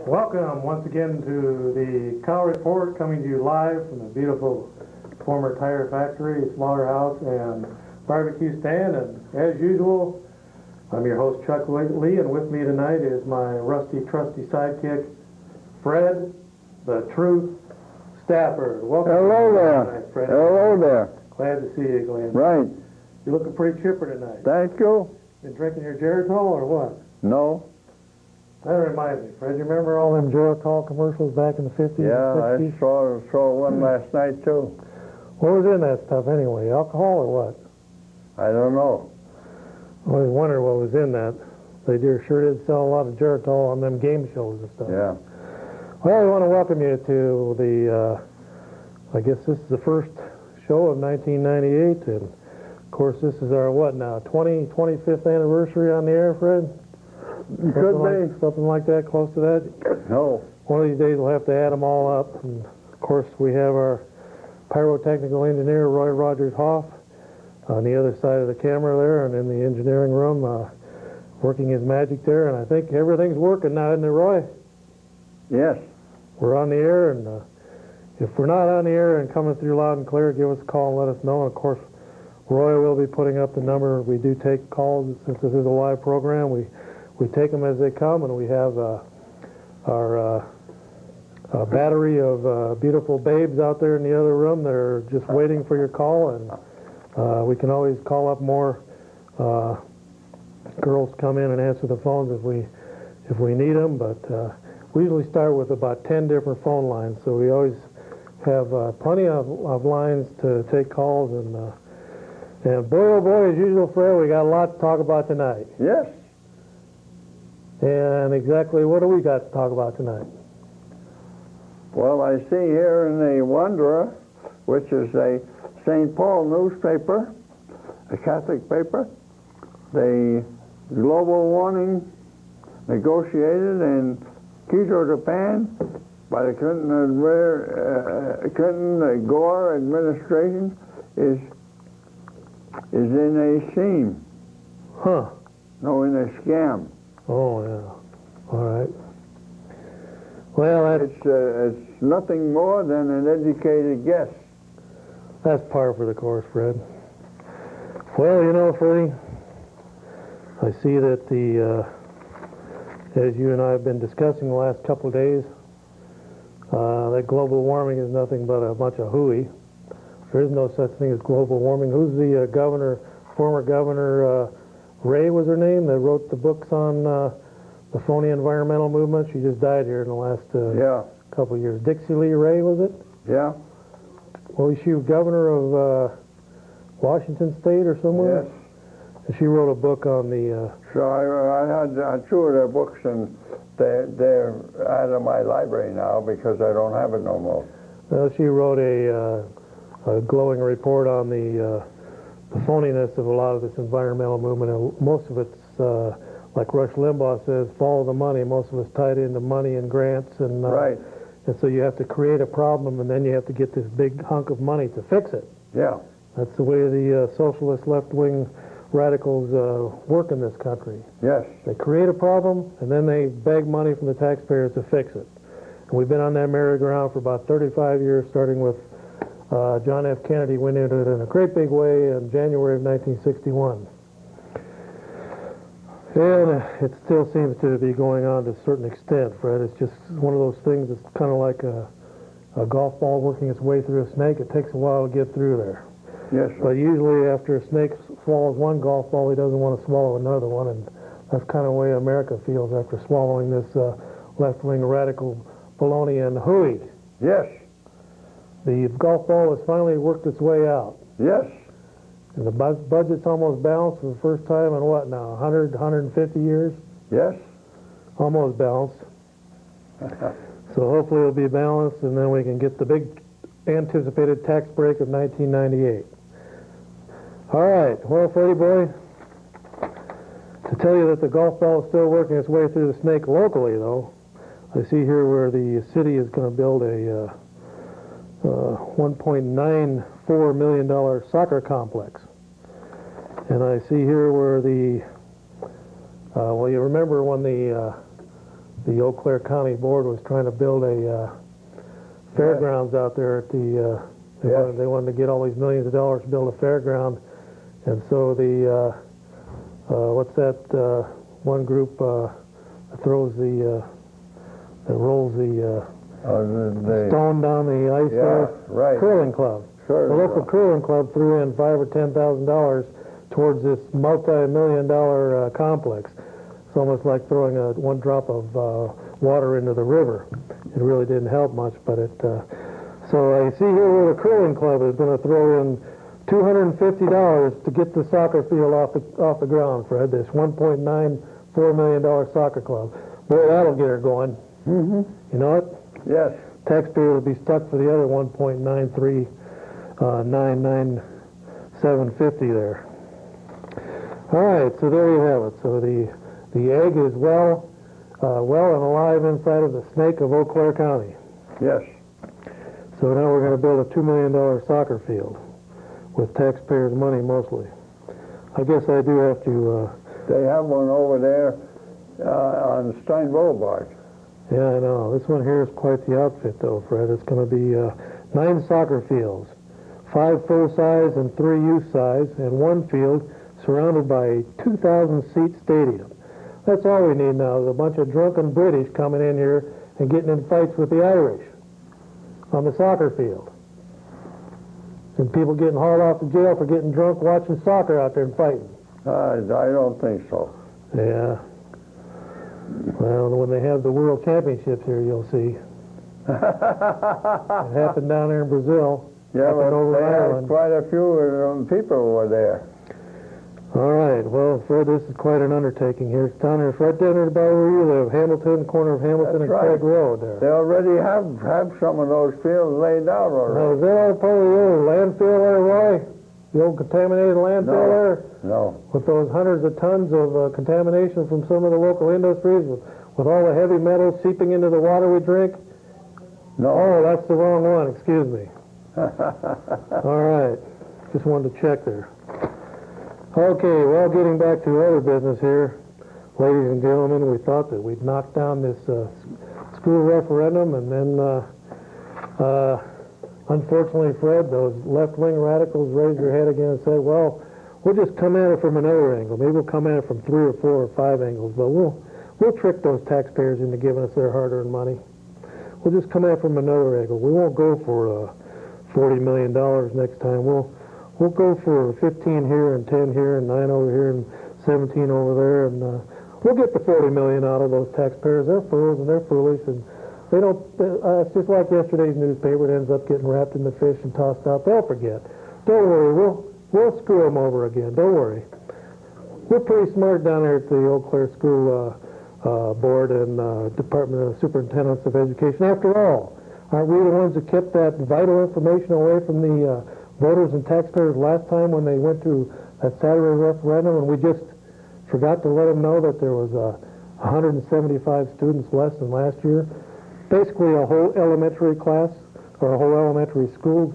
Welcome once again to the Cow Report, coming to you live from the beautiful former tire factory, slaughterhouse, and barbecue stand. And as usual, I'm your host, Chuck Lee, and with me tonight is my rusty, trusty sidekick, Fred, the Truth Stafford. Welcome. Hello there. Tonight, Fred. Hello there. Glad to see you, Glenn. Right. You're looking pretty chipper tonight. Thank you. Been drinking your Geritol or what? No. That reminds me, Fred, you remember all them Geritol commercials back in the 50s Yeah, and 60s? I saw one last night too. What was in that stuff anyway? Alcohol or what? I don't know. I always wonder what was in that. They sure did sell a lot of Geritol on them game shows and stuff. Yeah. Well, we want to welcome you to the, I guess this is the first show of 1998, and of course this is our, what now, 25th anniversary on the air, Fred? Something like that, close to that? No. One of these days we'll have to add them all up, and of course we have our pyrotechnical engineer, Roy Rogers Hoff, on the other side of the camera there and in the engineering room, working his magic there, and I think everything's working now, isn't it, Roy? Yes. We're on the air, and if we're not on the air and coming through loud and clear, give us a call and let us know. And of course, Roy will be putting up the number. We do take calls since this is a live program. We take them as they come, and we have our battery of beautiful babes out there in the other room that are just waiting for your call, and we can always call up more. Girls come in and answer the phones if we need them, but we usually start with about 10 different phone lines, so we always have plenty of lines to take calls, and boy, oh boy, as usual, Fred, we got a lot to talk about tonight. Yes. And exactly what do we got to talk about tonight? Well, I see here in the Wanderer, which is a St. Paul newspaper, a Catholic paper, the global warming negotiated in Kyoto, Japan, by the Gore administration is in a scheme. Huh. No, in a scam. Oh, yeah. All right. Well, It's nothing more than an educated guess. that's par for the course, Fred. Well, you know, Freddie, I see that as you and I have been discussing the last couple of days, that global warming is nothing but a bunch of hooey. There is no such thing as global warming. Who's the former governor, Ray was her name, that wrote the books on the phony environmental movement? She just died here in the last couple of years. Dixie Lee Ray, was it? Yeah. Well, she was governor of Washington State or somewhere? Yes. And she wrote a book on the... So I had two of their books, and they're out of my library now because I don't have it no more. She wrote a glowing report on the phoniness of a lot of this environmental movement, and most of it's, like Rush Limbaugh says, follow the money. Most of it's tied into money and grants, and right. And so you have to create a problem, and then you have to get this big hunk of money to fix it. Yeah. That's the way the socialist left-wing radicals work in this country. Yes. They create a problem, and then they beg money from the taxpayers to fix it. And we've been on that merry-go-round for about 35 years, starting with John F. Kennedy went into it in a great big way in January of 1961. And it still seems to be going on to a certain extent, Fred. It's just one of those things that's kind of like a golf ball working its way through a snake. It takes a while to get through there. Yes, sir. But usually after a snake swallows one golf ball, he doesn't want to swallow another one, and that's kind of the way America feels after swallowing this left-wing radical baloney and hooey. Yes. The golf ball has finally worked its way out. Yes. And the budget's almost balanced for the first time in what now, 100, 150 years? Yes. Almost balanced. So hopefully it'll be balanced, and then we can get the big anticipated tax break of 1998. All right, well, Freddie boy, to tell you that the golf ball is still working its way through the snake locally, though, I see here where the city is going to build a $1.94 million soccer complex. And I see here where the, well, you remember when the the Eau Claire County Board was trying to build a fairgrounds out there at the, they wanted to get all these millions of dollars to build a fairground. And so the, what's that one group that throws the, that rolls the stone down the ice there? Right. Curling club. The local curling club threw in $5,000 or $10,000 towards this multi-million-dollar complex. It's almost like throwing one drop of water into the river. It really didn't help much, but it. So I see here where the curling club is going to throw in $250 to get the soccer field off the ground, Fred. This $1.94 million soccer club. Boy, that'll get her going. Mm-hmm. You know it? Yes. Taxpayer will be stuck for the other 1.9399750 there. All right, so there you have it. So the egg is well and alive inside of the snake of Eau Claire County. Yes. So now we're going to build a $2 million soccer field with taxpayers' money mostly. I guess I do have to. They have one over there on Stein Boulevard. Yeah, I know. This one here is quite the outfit, though, Fred. It's going to be 9 soccer fields, 5 full-size and 3 youth-size, and 1 field surrounded by a 2,000-seat stadium. That's all we need now is a bunch of drunken British coming in here and getting in fights with the Irish on the soccer field. And people getting hauled off to jail for getting drunk watching soccer out there and fighting. I don't think so. Yeah. Well, when they have the World Championships here, you'll see. It happened down there in Brazil. Yeah, but over they Ireland. had quite a few people were there. All right. Well, Fred, this is quite an undertaking here. It's down there. It's right down there about where you live, Hamilton, corner of Hamilton That's and right. Craig Road there. They already have some of those fields laid out Now, already. is that all part of the old landfill there, Roy? The old contaminated landfill there? No. With those hundreds of tons of contamination from some of the local industries, with all the heavy metals seeping into the water we drink? No. Oh, that's the wrong one. Excuse me. All right. Just wanted to check there. Okay, well, getting back to other business here, ladies and gentlemen, we thought that we'd knock down this school referendum, and then, unfortunately, Fred, those left-wing radicals raised their head again and said, well, we'll just come at it from another angle. Maybe we'll come at it from 3 or 4 or 5 angles, but we'll trick those taxpayers into giving us their hard-earned money. We'll just come at it from another angle. We won't go for $40 million next time. We'll go for 15 here and 10 here and 9 over here and 17 over there, and we'll get the $40 million out of those taxpayers. They're fools and they're foolish, and they don't. It's just like yesterday's newspaper. It ends up getting wrapped in the fish and tossed out. They'll forget. Don't worry. We'll screw them over again. Don't worry. We're pretty smart down there at the Eau Claire School Board and Department of Superintendents of Education. After all, aren't we the ones that kept that vital information away from the voters and taxpayers last time when they went to that Saturday referendum, and we just forgot to let them know that there was 175 students less than last year? Basically a whole elementary class or a whole elementary school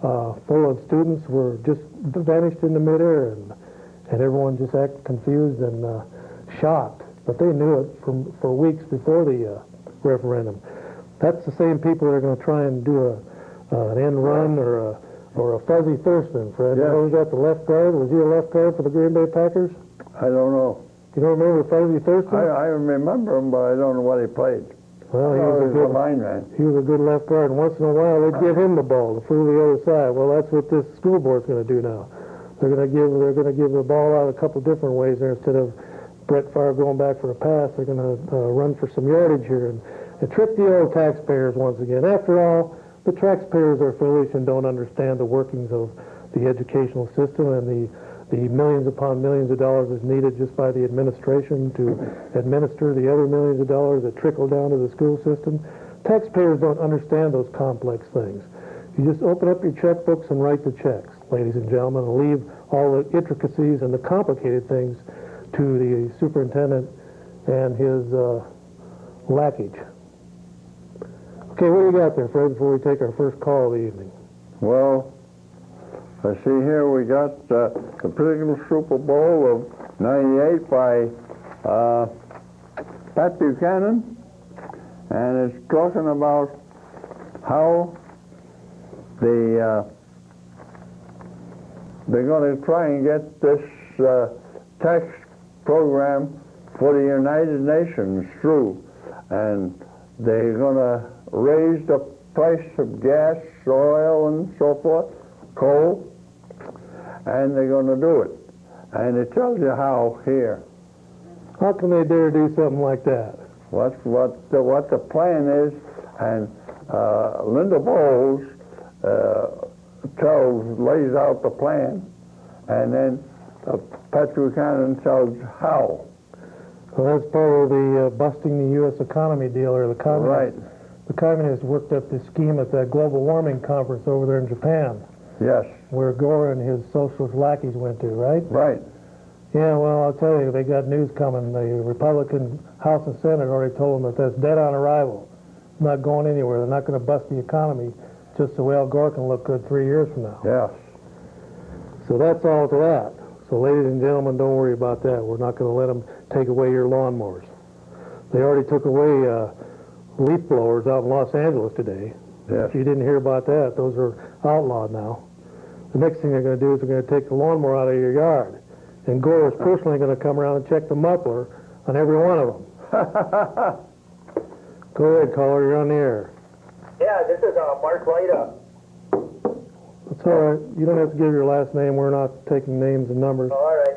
full of students were just vanished in the midair, and everyone just acted confused and shocked. But they knew it for weeks before the referendum. That's the same people that are going to try and do an end run or a fuzzy Thurston, Fred. Yes. You know who's at the left guard? Was he a left guard for the Green Bay Packers? I don't know. You don't remember Fuzzy Thurston? I remember him, but I don't know what he played. Well, he was a good lineman. He was a good left guard, and once in a while they'd give him the ball to fool the other side. Well, that's what this school board's going to do now. They're going to give the ball out a couple different ways there. Instead of Brett Favre going back for a pass, they're going to run for some yardage here and trick the old taxpayers once again. After all, the taxpayers are foolish and don't understand the workings of the educational system and the millions upon millions of dollars is needed just by the administration to administer the other millions of dollars that trickle down to the school system. Taxpayers don't understand those complex things. You just open up your checkbooks and write the checks, ladies and gentlemen, and leave all the intricacies and the complicated things to the superintendent and his lackage. Okay, what do you got there, Fred, before we take our first call of the evening? Well, I see here we got the political Super Bowl of '98 by Pat Buchanan and it's talking about how they're going to try and get this tax program for the United Nations through, and they're going to raise the price of gas, oil, and so forth, coal, and they're going to do it. And it tells you how here. How can they dare do something like that? What the plan is, and Linda Bowles lays out the plan, and then Pat Buchanan tells how. Well, that's part of the busting the U.S. economy deal, or the communists. Right. The communists worked up this scheme at that global warming conference over there in Japan, Yes. where Gore and his socialist lackeys went to, right? Right. Yeah, well, I'll tell you, they got news coming. The Republican House and Senate already told them that that's dead on arrival. It's not going anywhere. They're not going to bust the economy just so Al Gore can look good 3 years from now. Yes. So that's all to that. So ladies and gentlemen, don't worry about that. We're not going to let them take away your lawnmowers. They already took away leaf blowers out in Los Angeles today. Yes. If you didn't hear about that, those are outlawed now. The next thing they're going to do is they're going to take the lawnmower out of your yard. And Gore is personally going to come around and check the muffler on every one of them. Go ahead, caller. You're on the air. Yeah, this is Mark Lyda. That's all right. You don't have to give your last name. We're not taking names and numbers. Oh, all right.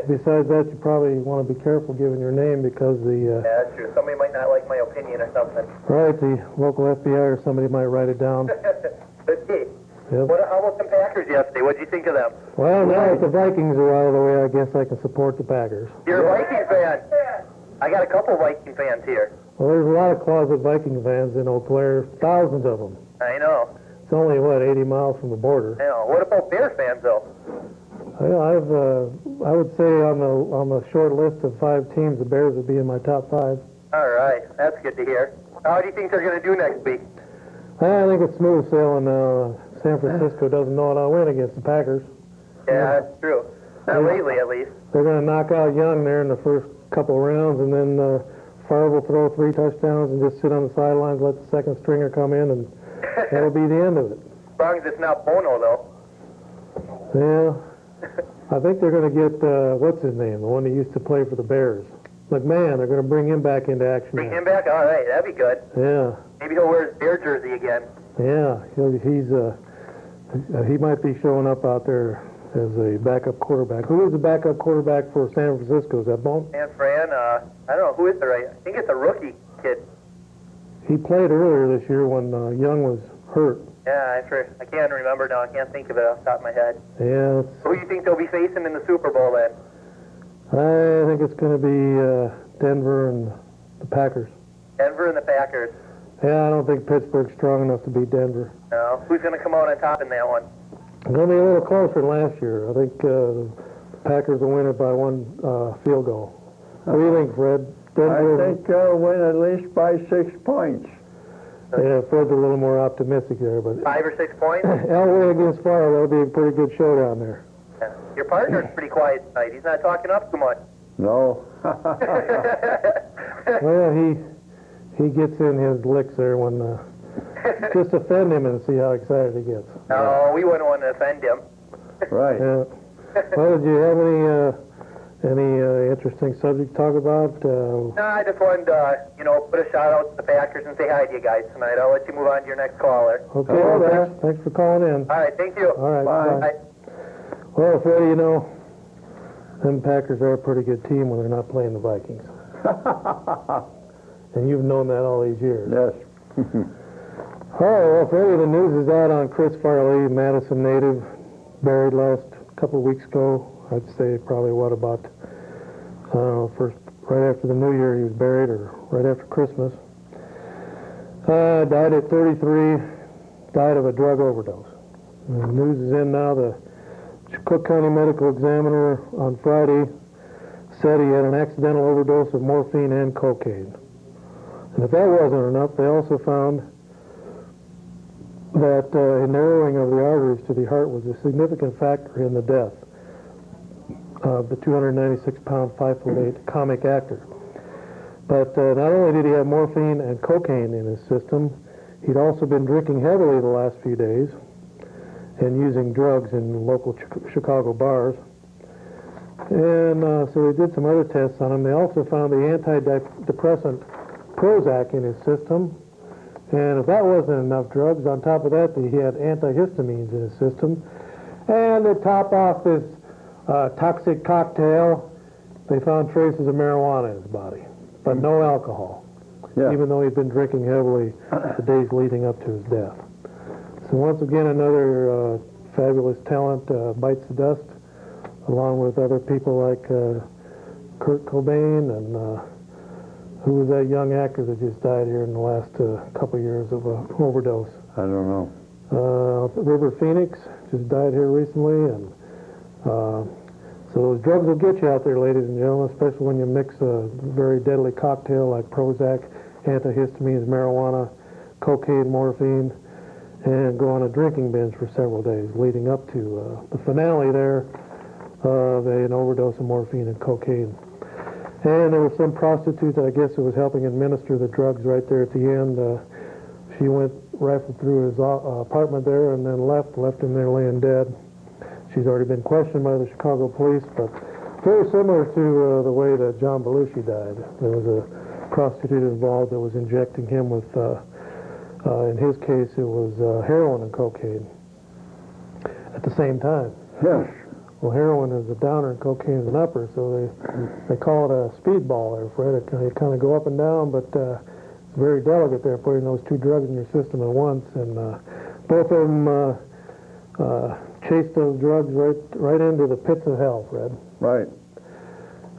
Besides that, you probably want to be careful giving your name because Yeah, that's true. Somebody might not like my opinion or something. right, the local FBI or somebody might write it down. But hey, Yep. how about the Packers yesterday? What did you think of them? Well, now that the Vikings are out of the way, I guess I can support the Packers. You're a Viking fan. I got a couple Viking fans here. Well, there's a lot of closet Viking fans in Eau Claire, thousands of them. I know. It's only, 80 miles from the border. I know. What about Bear fans, though? I would say on the short list of 5 teams, the Bears would be in my top 5. All right. That's good to hear. How do you think they're going to do next week? I think it's smooth sailing. San Francisco doesn't know how to win against the Packers. Yeah, that's true. Not lately, at least. They're going to knock out Young there in the first couple rounds, and then Favre will throw 3 touchdowns and just sit on the sidelines, let the second stringer come in, and that'll be the end of it. As long as it's not Bono, though. Yeah, I think they're going to get, what's his name, the one that used to play for the Bears. McMahon, they're going to bring him back into action. Bring now. him back? All right, that'd be good. Yeah, Maybe he'll wear his Bear jersey again. yeah, he might be showing up out there as a backup quarterback. Who is the backup quarterback for San Francisco? Is that Bone? And Fran, I don't know, who is the right? I think it's a rookie kid. He played earlier this year when Young was hurt. Yeah, I can't remember now. I can't think of it off the top of my head. Yeah, Who do you think they'll be facing in the Super Bowl then? I think it's going to be Denver and the Packers. Denver and the Packers. Yeah, I don't think Pittsburgh's strong enough to beat Denver. No. Who's going to come out on top in that one? It's going to be a little closer than last year. I think the Packers will win it by 1 field goal. What do you think, Fred? Denver, I think they'll win at least by 6 points. Yeah, Fred's a little more optimistic there, but 5 or 6 points? Elway against Farrell, that'll be a pretty good showdown there. Yeah. Your partner's pretty quiet tonight. He's not talking up too much. No. Well, he gets in his licks there when just offend him and see how excited he gets. No, we wouldn't want to offend him. Right. Yeah. Well, did you have any interesting subject to talk about? No, I just wanted to, put a shout out to the Packers and say hi to you guys tonight. I'll let you move on to your next caller. Okay, Hello well, there. thanks for calling in. All right, thank you. All right, Bye. bye. Well, Freddie, them Packers are a pretty good team when they're not playing the Vikings. And you've known that all these years. Yes. All right, well, Freddie, the news is out on Chris Farley, Madison native, buried last couple of weeks ago. I'd say probably, about, right after the New Year he was buried, or right after Christmas. Died at 33, died of a drug overdose. And the news is in now. The Cook County Medical Examiner on Friday said he had an accidental overdose of morphine and cocaine. And if that wasn't enough, they also found that a narrowing of the arteries to the heart was a significant factor in the death of the 296-pound, 5'8" comic actor. But not only did he have morphine and cocaine in his system, he'd also been drinking heavily the last few days and using drugs in local Chicago bars. And so they did some other tests on him. They also found the antidepressant Prozac in his system. And if that wasn't enough drugs, on top of that, he had antihistamines in his system. And to top off this toxic cocktail, they found traces of marijuana in his body, but no alcohol, even though he'd been drinking heavily the days leading up to his death. So once again, another fabulous talent bites the dust, along with other people like Kurt Cobain and who was that young actor that just died here in the last couple of years of an overdose? I don't know. River Phoenix just died here recently, and so those drugs will get you out there, ladies and gentlemen, especially when you mix a very deadly cocktail like Prozac, antihistamines, marijuana, cocaine, morphine, and go on a drinking binge for several days leading up to the finale there of an overdose of morphine and cocaine. And there was some prostitute, I guess, who was helping administer the drugs right there at the end. She went, rifled through his apartment there and then left him there laying dead. She's already been questioned by the Chicago police, but very similar to the way that John Belushi died. There was a prostitute involved that was injecting him with, in his case, it was heroin and cocaine at the same time. Yes. Well, heroin is a downer and cocaine is an upper, so they call it a speedball there, Fred. It kind of go up and down, but it's very delicate there, putting those two drugs in your system at once. And both of them chased those drugs right into the pits of hell, Fred. Right.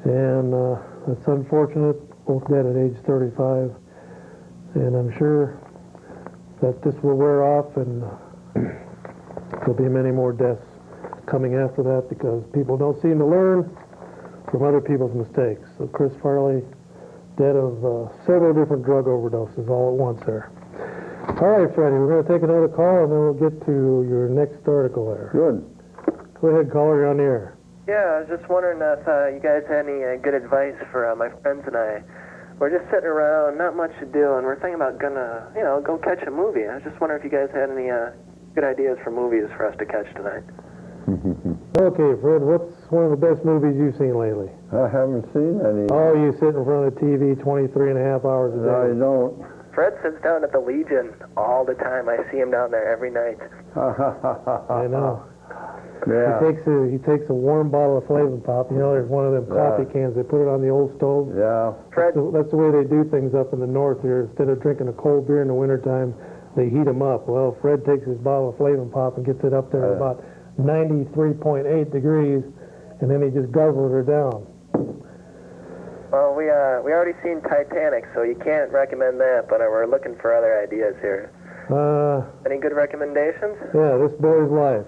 And it's unfortunate, both dead at age 35. And I'm sure that this will wear off, and there'll be many more deaths coming after that because people don't seem to learn from other people's mistakes. So Chris Farley, dead of several different drug overdoses all at once there. All right, Freddie, we're going to take another call and then we'll get to your next article there. Good. Go ahead, caller, you're on the air. Yeah, I was just wondering if you guys had any good advice for my friends and I. We're just sitting around, not much to do, and we're thinking about gonna, go catch a movie. I was just wondering if you guys had any good ideas for movies for us to catch tonight. Okay, Fred, what's one of the best movies you've seen lately? I haven't seen any. Oh, you sit in front of the TV 23 and a half hours a day. I don't. Fred sits down at the Legion all the time. I see him down there every night. I know. Yeah. He takes a warm bottle of Flavin Pop. There's one of them coffee cans. They put it on the old stove. Yeah. Fred, That's the way they do things up in the north here. Instead of drinking a cold beer in the wintertime, they heat them up. Well, Fred takes his bottle of Flavin Pop and gets it up there about 93.8 degrees, and then he just guzzles her down. well, we already seen Titanic, so you can't recommend that, but we're looking for other ideas here. Any good recommendations? Yeah, This Boy's Life.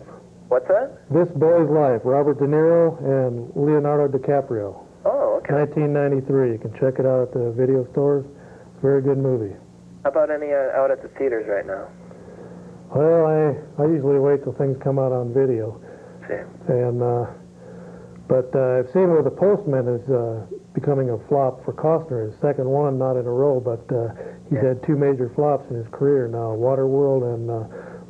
What's that? This Boy's Life, Robert De Niro and Leonardo DiCaprio. Oh, okay. 1993. You can check it out at the video stores. It's a very good movie. How about any out at the theaters right now? Well, I usually wait till things come out on video. See. And but I've seen where The Postman is becoming a flop for Costner. His second one, not in a row, but he's had two major flops in his career now: Waterworld and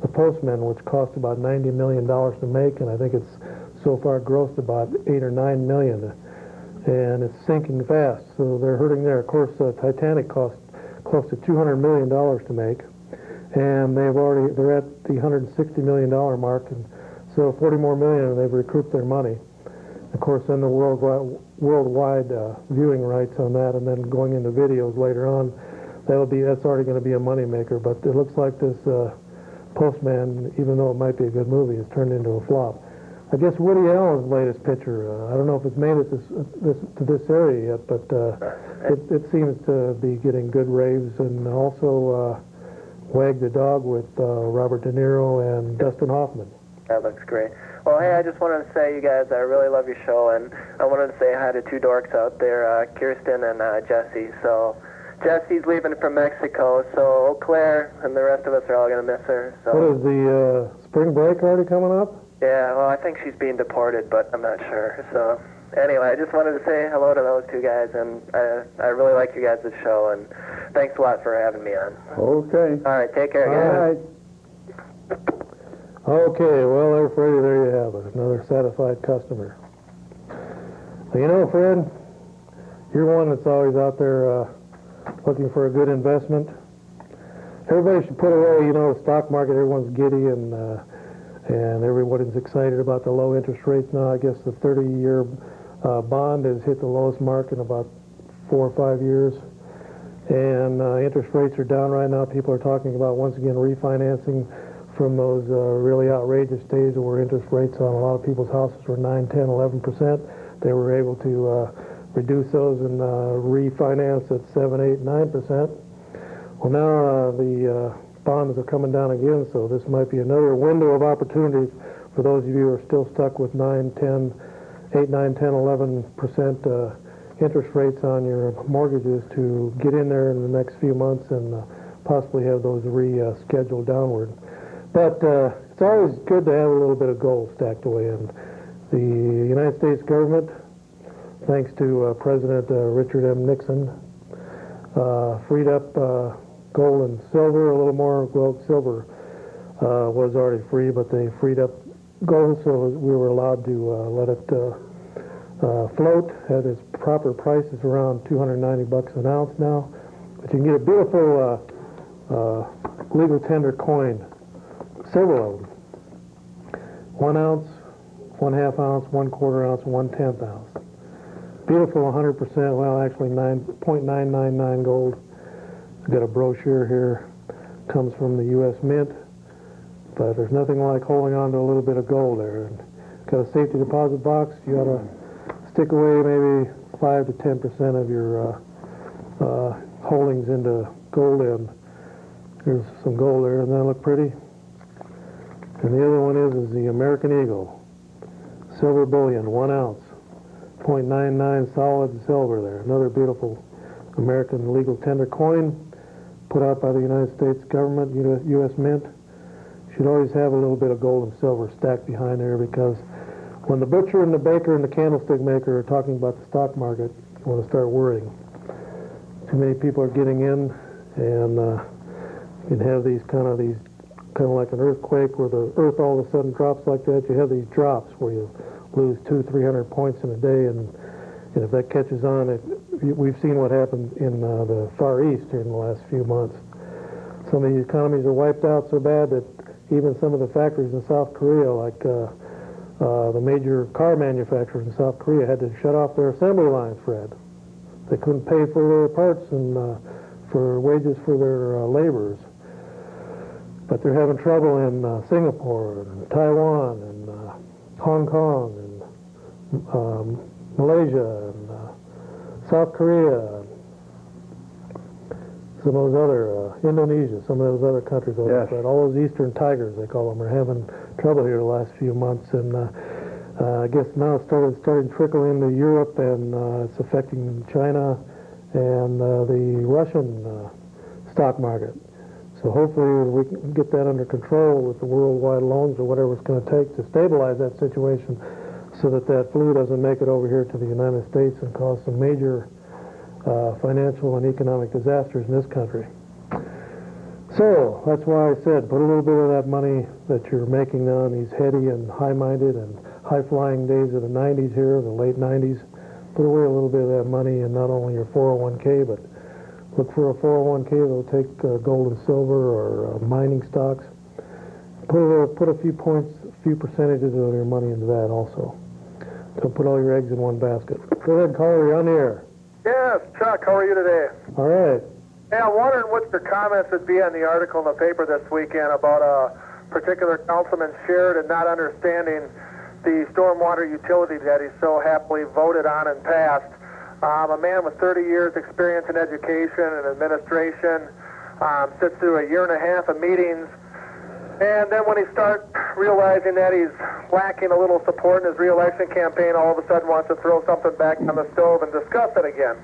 The Postman, which cost about $90 million to make, and I think it's so far grossed about $8 or $9 million, and it's sinking fast. So they're hurting there. Of course, Titanic cost close to $200 million to make, and they're at the $160 million mark, and so 40 more million, and they've recouped their money. Of course, then the worldwide viewing rights on that, and then going into videos later on, that's already going to be a moneymaker. But it looks like this Postman, even though it might be a good movie, has turned into a flop. I guess Woody Allen's latest picture, I don't know if it's made it to this area yet, but it seems to be getting good raves, and also Wag the Dog with Robert De Niro and Dustin Hoffman. That looks great. Well, hey, I just wanted to say, you guys, I really love your show, and I wanted to say hi to two dorks out there, Kirsten and Jesse. So Jesse's leaving from Mexico, so Eau Claire and the rest of us are all going to miss her. So. What is the spring break already coming up? Yeah, well, I think she's being deported, but I'm not sure. So anyway, I just wanted to say hello to those two guys, and I really like you guys' show, and thanks a lot for having me on. Okay. All right, take care, All guys. right. Okay, well, there, Freddie, there you have it. Another satisfied customer. Well, you know, Fred, you're one that's always out there looking for a good investment. Everybody should put away, you know, the stock market, everyone's giddy and everybody's excited about the low interest rates now. I guess the 30-year bond has hit the lowest mark in about 4 or 5 years. And interest rates are down right now. People are talking about, once again, refinancing from those really outrageous days where interest rates on a lot of people's houses were 9, 10, 11%. They were able to reduce those and refinance at 7, 8, 9%. Well, now the bonds are coming down again, so this might be another window of opportunity for those of you who are still stuck with 9, 10, 8, 9, 10, 11% interest rates on your mortgages to get in there in the next few months and possibly have those rescheduled downward. But it's always good to have a little bit of gold stacked away. And the United States government, thanks to President Richard M. Nixon, freed up gold and silver, a little more. Well, silver was already free, but they freed up gold, so we were allowed to let it float at its proper price. It's around $290 an ounce now. But you can get a beautiful legal tender coin, several of them. 1 ounce, 1/2 ounce, 1/4 ounce, 1/10 ounce. Beautiful 100%, well, actually 9.999 gold. I've got a brochure here. Comes from the U.S. Mint. But there's nothing like holding on to a little bit of gold there. And got a safety deposit box. You ought to stick away maybe 5 to 10% of your holdings into gold. And here's some gold there. Doesn't that look pretty? And the other one is the American Eagle. Silver bullion, 1 ounce. 0.99 solid silver there. Another beautiful American legal tender coin put out by the United States government, U.S. Mint. Should always have a little bit of gold and silver stacked behind there, because when the butcher and the baker and the candlestick maker are talking about the stock market, you want to start worrying. Too many people are getting in, and you can have these kind of like an earthquake where the earth all of a sudden drops like that. You have these drops where you lose 200-300 points in a day, and if that catches on, we've seen what happened in the Far East in the last few months. Some of these economies are wiped out so bad that even some of the factories in South Korea, like the major car manufacturers in South Korea, had to shut off their assembly lines, Fred. They couldn't pay for their parts and for wages for their laborers. But they're having trouble in Singapore and Taiwan and Hong Kong and Malaysia and South Korea, some of those other, Indonesia, some of those other countries over there. All those eastern tigers, they call them, are having trouble here the last few months. And I guess now it's starting to trickle into Europe, and it's affecting China and the Russian stock market. So hopefully we can get that under control with the worldwide loans or whatever it's going to take to stabilize that situation, so that flu doesn't make it over here to the United States and cause some major financial and economic disasters in this country. So that's why I said put a little bit of that money that you're making now in these heady and high-minded and high-flying days of the 90s here, the late 90s. Put away a little bit of that money in not only your 401k, but look for a 401k that'll take gold and silver or mining stocks. Put a few points, a few percentages of your money into that also. Don't put all your eggs in one basket. Go ahead, caller, you're on the air. Yes, Chuck, how are you today? All right. Hey, I'm wondering what your comments would be on the article in the paper this weekend about a particular councilman Sheridan not understanding the stormwater utility that he so happily voted on and passed. A man with 30 years experience in education and administration, sits through a year and a half of meetings, and then when he starts realizing that he's lacking a little support in his re-election campaign, all of a sudden wants to throw something back on the stove and discuss it again.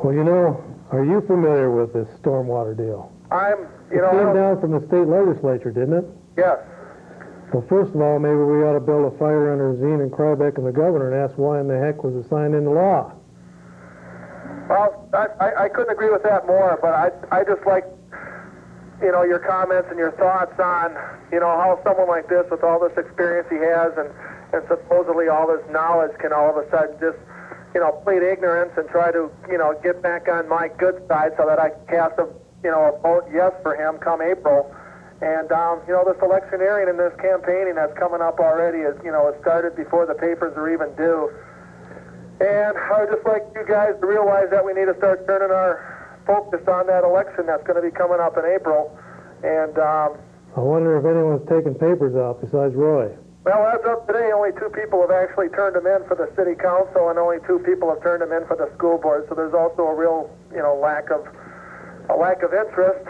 Well, you know, are you familiar with this stormwater deal? It came down from the state legislature, didn't it? Yes. Well, first of all, maybe we ought to build a fire under Zine and Krybeck and the governor and ask why in the heck was it signed into law? Well, I couldn't agree with that more, but I just like, you know, your comments and your thoughts on, you know, how someone like this with all this experience he has and supposedly all this knowledge can all of a sudden just, you know, plead ignorance and try to, you know, get back on my good side so that I can cast a, you know, a vote yes for him come April. And, you know, this electioneering and this campaigning that's coming up already is, you know, it started before the papers are even due. And I would just like you guys to realize that we need to start turning our focus on that election that's going to be coming up in April. And, I wonder if anyone's taking papers out besides Roy. well, as of today, only 2 people have actually turned them in for the city council, and only 2 people have turned them in for the school board. So there's also a real, you know, lack of interest.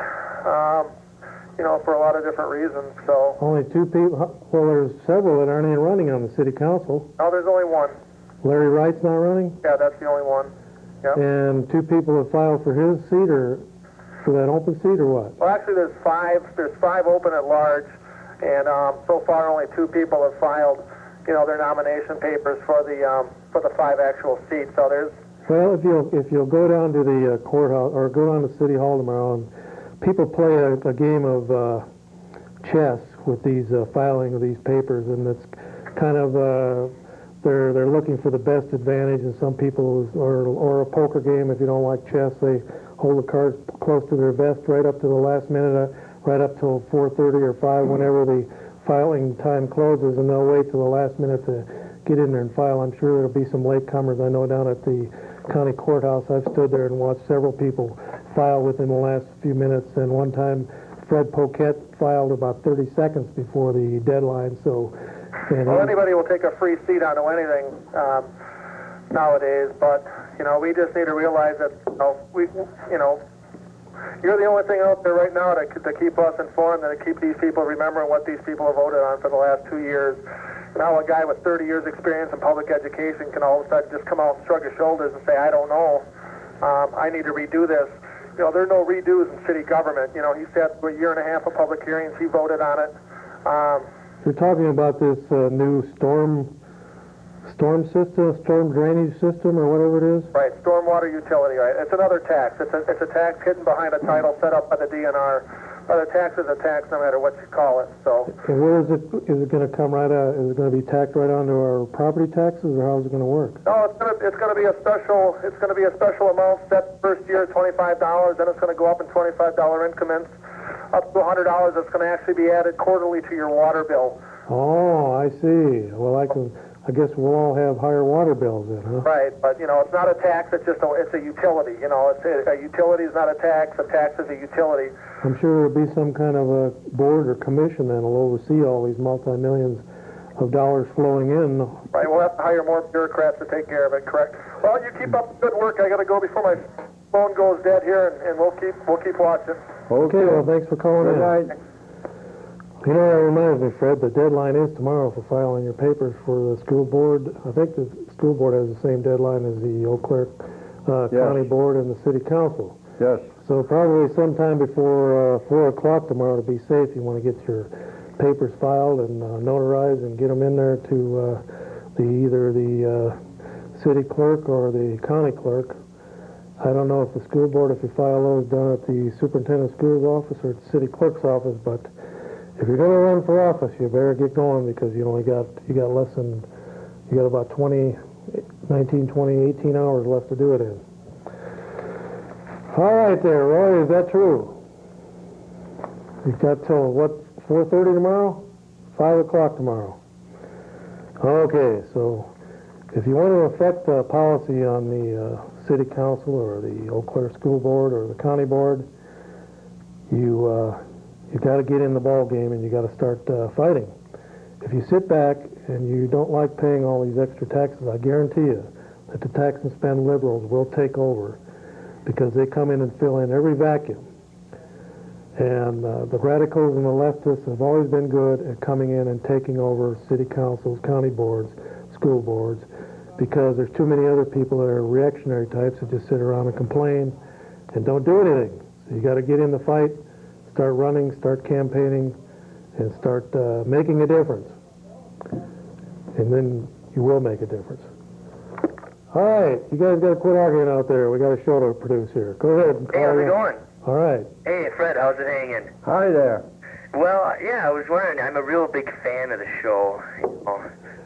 You know, for a lot of different reasons. So, Only 2 people? Well, there's several that aren't even running on the city council. no, there's only 1. Larry Wright's not running? Yeah, that's the only one. Yep. And 2 people have filed for his seat or for that open seat or what? Well, actually, there's 5 open at large, and so far only 2 people have filed, you know, their nomination papers for the 5 actual seats. So there's. Well, if you'll go down to the courthouse or go down to City Hall tomorrow, and people play a game of chess with these filing of these papers, and it's kind of they're looking for the best advantage. And some people, or a poker game, if you don't like chess, they hold the cards close to their vest right up to the last minute, right up till 4:30 or 5, whenever the filing time closes, and they'll wait till the last minute to get in there and file. I'm sure there'll be some latecomers. I know down at the county courthouse, I've stood there and watched several people file within the last few minutes, and one time Fred Poquette filed about 30 seconds before the deadline. So, Well, anybody will take a free seat onto anything nowadays, but, you know, we just need to realize that, you know, you're the only thing out there right now to keep us informed and to keep these people remembering what these people have voted on for the last 2 years. Now a guy with 30 years experience in public education can all of a sudden just come out and shrug his shoulders and say, I don't know, I need to redo this. You know, there are no redos in city government. You know, he sat through a 1.5 years of public hearings, he voted on it. You're talking about this new storm drainage system, or whatever it is? Right, stormwater utility, right. It's another tax. It's a tax hidden behind a title set up by the DNR. But a tax is a tax no matter what you call it, so. And where is it going to come right out? Is it going to be tacked right onto our property taxes, or how is it going to work? No, it's going to be a special amount set first year at $25, then it's going to go up in $25 increments up to $100. It's going to actually be added quarterly to your water bill. Oh, I see. Well, I guess we'll all have higher water bills then, huh? Right, but you know, it's not a tax, it's a utility. You know, a utility is not a tax is a utility. I'm sure there'll be some kind of a board or commission then will oversee all these multi-millions of dollars flowing in. Right, we'll have to hire more bureaucrats to take care of it, correct? Well, you keep up the good work. I got to go before my phone goes dead here, and we'll keep watching. Okay, well, thanks for calling in. Good night. You know, that reminds me, Fred, the deadline is tomorrow for filing your papers for the school board. I think the school board has the same deadline as the Eau Claire County Board and the City Council. Yes. So probably sometime before 4 o'clock tomorrow, to be safe, you want to get your papers filed and notarized and get them in there to either the city clerk or the county clerk. I don't know if the school board, if you file those down at the superintendent of schools office or at the city clerk's office, but if you're going to run for office, you better get going, because you got about 19, 20, 18 hours left to do it in. All right there, Roy, is that true? You've got till, 4:30 tomorrow? 5 o'clock tomorrow. Okay, so if you want to affect policy on the city council or the Eau Claire school board or the county board, you got to get in the ball game and you got to start fighting. If you sit back and you don't like paying all these extra taxes, I guarantee you that the tax and spend liberals will take over, because they come in and fill in every vacuum. And the radicals and the leftists have always been good at coming in and taking over city councils, county boards, school boards, because there's too many other people that are reactionary types that just sit around and complain and don't do anything. So you got to get in the fight, start running, start campaigning, and start making a difference. And then you will make a difference. All right, you guys got to quit arguing out there. We got a show to produce here. Go ahead. Hey, how's it going? All right. Hey, Fred, how's it hanging? Hi there. Well, yeah, I was wondering, I'm a real big fan of the show.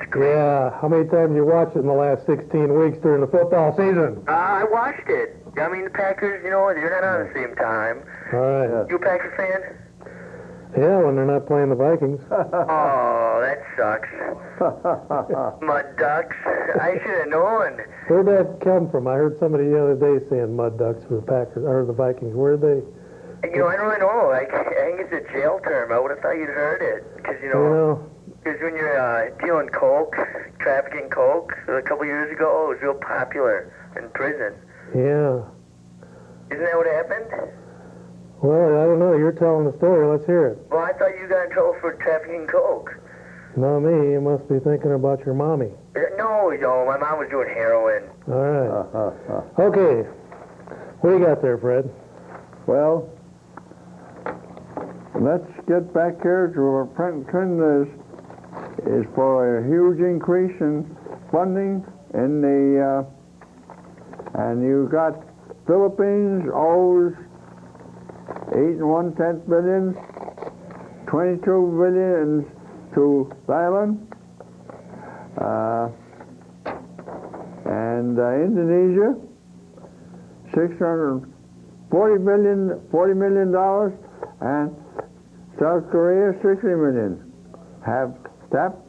It's great. Yeah, how many times you watched it in the last 16 weeks during the football season? I watched it. I mean, the Packers, they're not on at the same time. All right. Yeah. You a Packers fan? Yeah, when they're not playing the Vikings. Oh, that sucks. Mud Ducks. I should have known. Where'd that come from? I heard somebody the other day saying Mud Ducks for the Packers or the Vikings. Where'd they? I don't really know. I think it's a jail term. I would have thought you'd heard it. Because, because when you're dealing coke, trafficking coke, a couple years ago, it was real popular in prison. Yeah. Isn't that what happened? Well, I don't know. You're telling the story. Let's hear it. Well, I thought you got in trouble for trafficking coke. Not me. You must be thinking about your mommy. No, my mom was doing heroin. All right. Okay. What do you got there, Fred? Well, let's get back here to our trend is for a huge increase in funding in the and you got Philippines owes 8 1/10 billion, 22 billion to Thailand, and Indonesia $40 million, and South Korea $60 million have tapped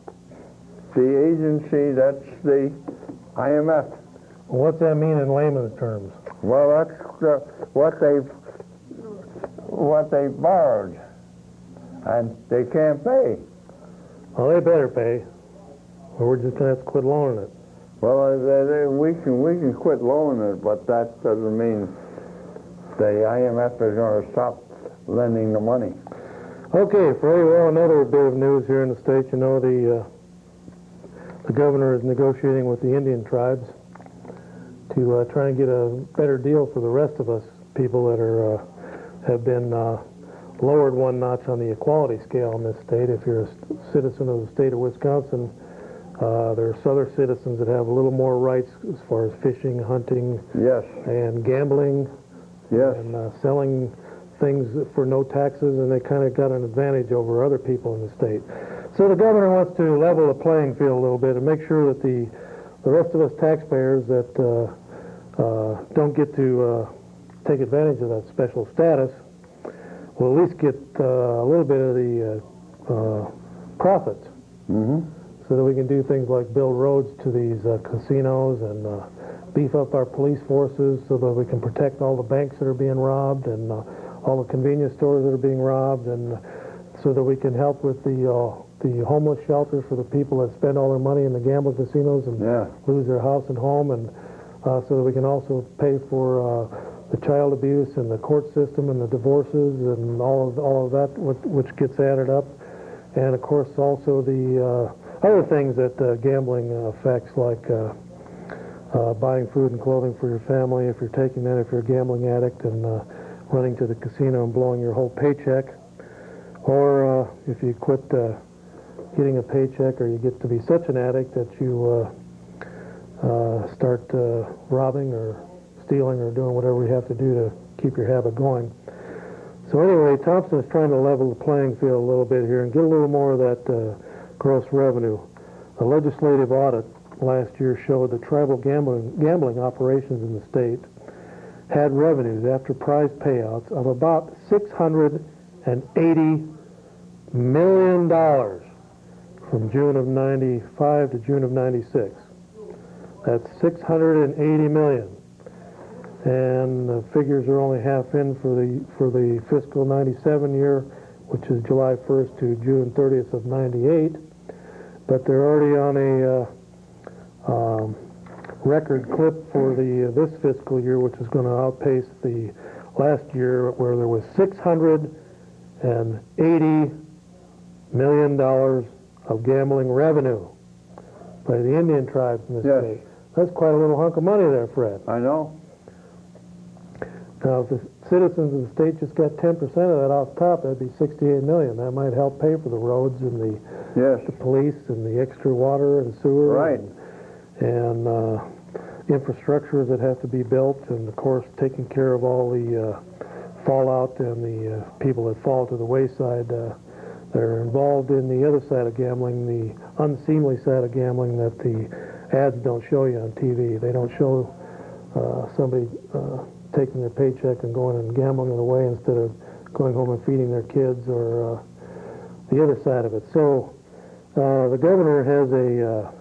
the agency. That's the IMF. What's that mean in layman's terms? Well, that's what they borrowed, and they can't pay. Well, they better pay, or we're just gonna have to quit loaning it. Well, we can quit loaning it, but that doesn't mean the IMF is going to stop lending the money. Okay, Freddie. Well, another bit of news here in the state. The governor is negotiating with the Indian tribes to try and get a better deal for the rest of us people that have been lowered one notch on the equality scale in this state. If you're a citizen of the state of Wisconsin, there's other citizens that have a little more rights as far as fishing, hunting, Yes, and gambling, yes. and selling things for no taxes, and they kind of got an advantage over other people in the state. So the governor wants to level the playing field a little bit and make sure that the rest of us taxpayers that don't get to take advantage of that special status will at least get a little bit of the profits. Mm-hmm. So that we can do things like build roads to these casinos and beef up our police forces so that we can protect all the banks that are being robbed and all the convenience stores that are being robbed, and so that we can help with the homeless shelters for the people that spend all their money in the gambling casinos and lose their house and home, and so that we can also pay for the child abuse and the court system and the divorces and all of that which gets added up, and of course also the other things that gambling affects, like buying food and clothing for your family if you're taking that, if you're a gambling addict, and running to the casino and blowing your whole paycheck, or if you quit getting a paycheck, or you get to be such an addict that you start robbing or stealing or doing whatever you have to do to keep your habit going. So anyway, Thompson is trying to level the playing field a little bit here and get a little more of that gross revenue. A legislative audit last year showed that tribal gambling operations in the state had revenues after prize payouts of about $680 million from June of 95 to June of 96. That's $680 million. And the figures are only half in for the fiscal 97 year, which is July 1st to June 30th of 98. But they're already on a record clip for this fiscal year, which is going to outpace the last year, where there was $680 million of gambling revenue by the Indian tribes in this state. That's quite a little hunk of money there, Fred. I know. Now, if the citizens of the state just got 10% of that off the top, that'd be $68 million. That might help pay for the roads and the police and the extra water and sewer. Right. And infrastructure that have to be built, and of course taking care of all the fallout and the people that fall to the wayside that are involved in the other side of gambling, the unseemly side of gambling that the ads don't show you on TV. They don't show somebody taking their paycheck and going and gambling it away instead of going home and feeding their kids, or the other side of it. So the governor has a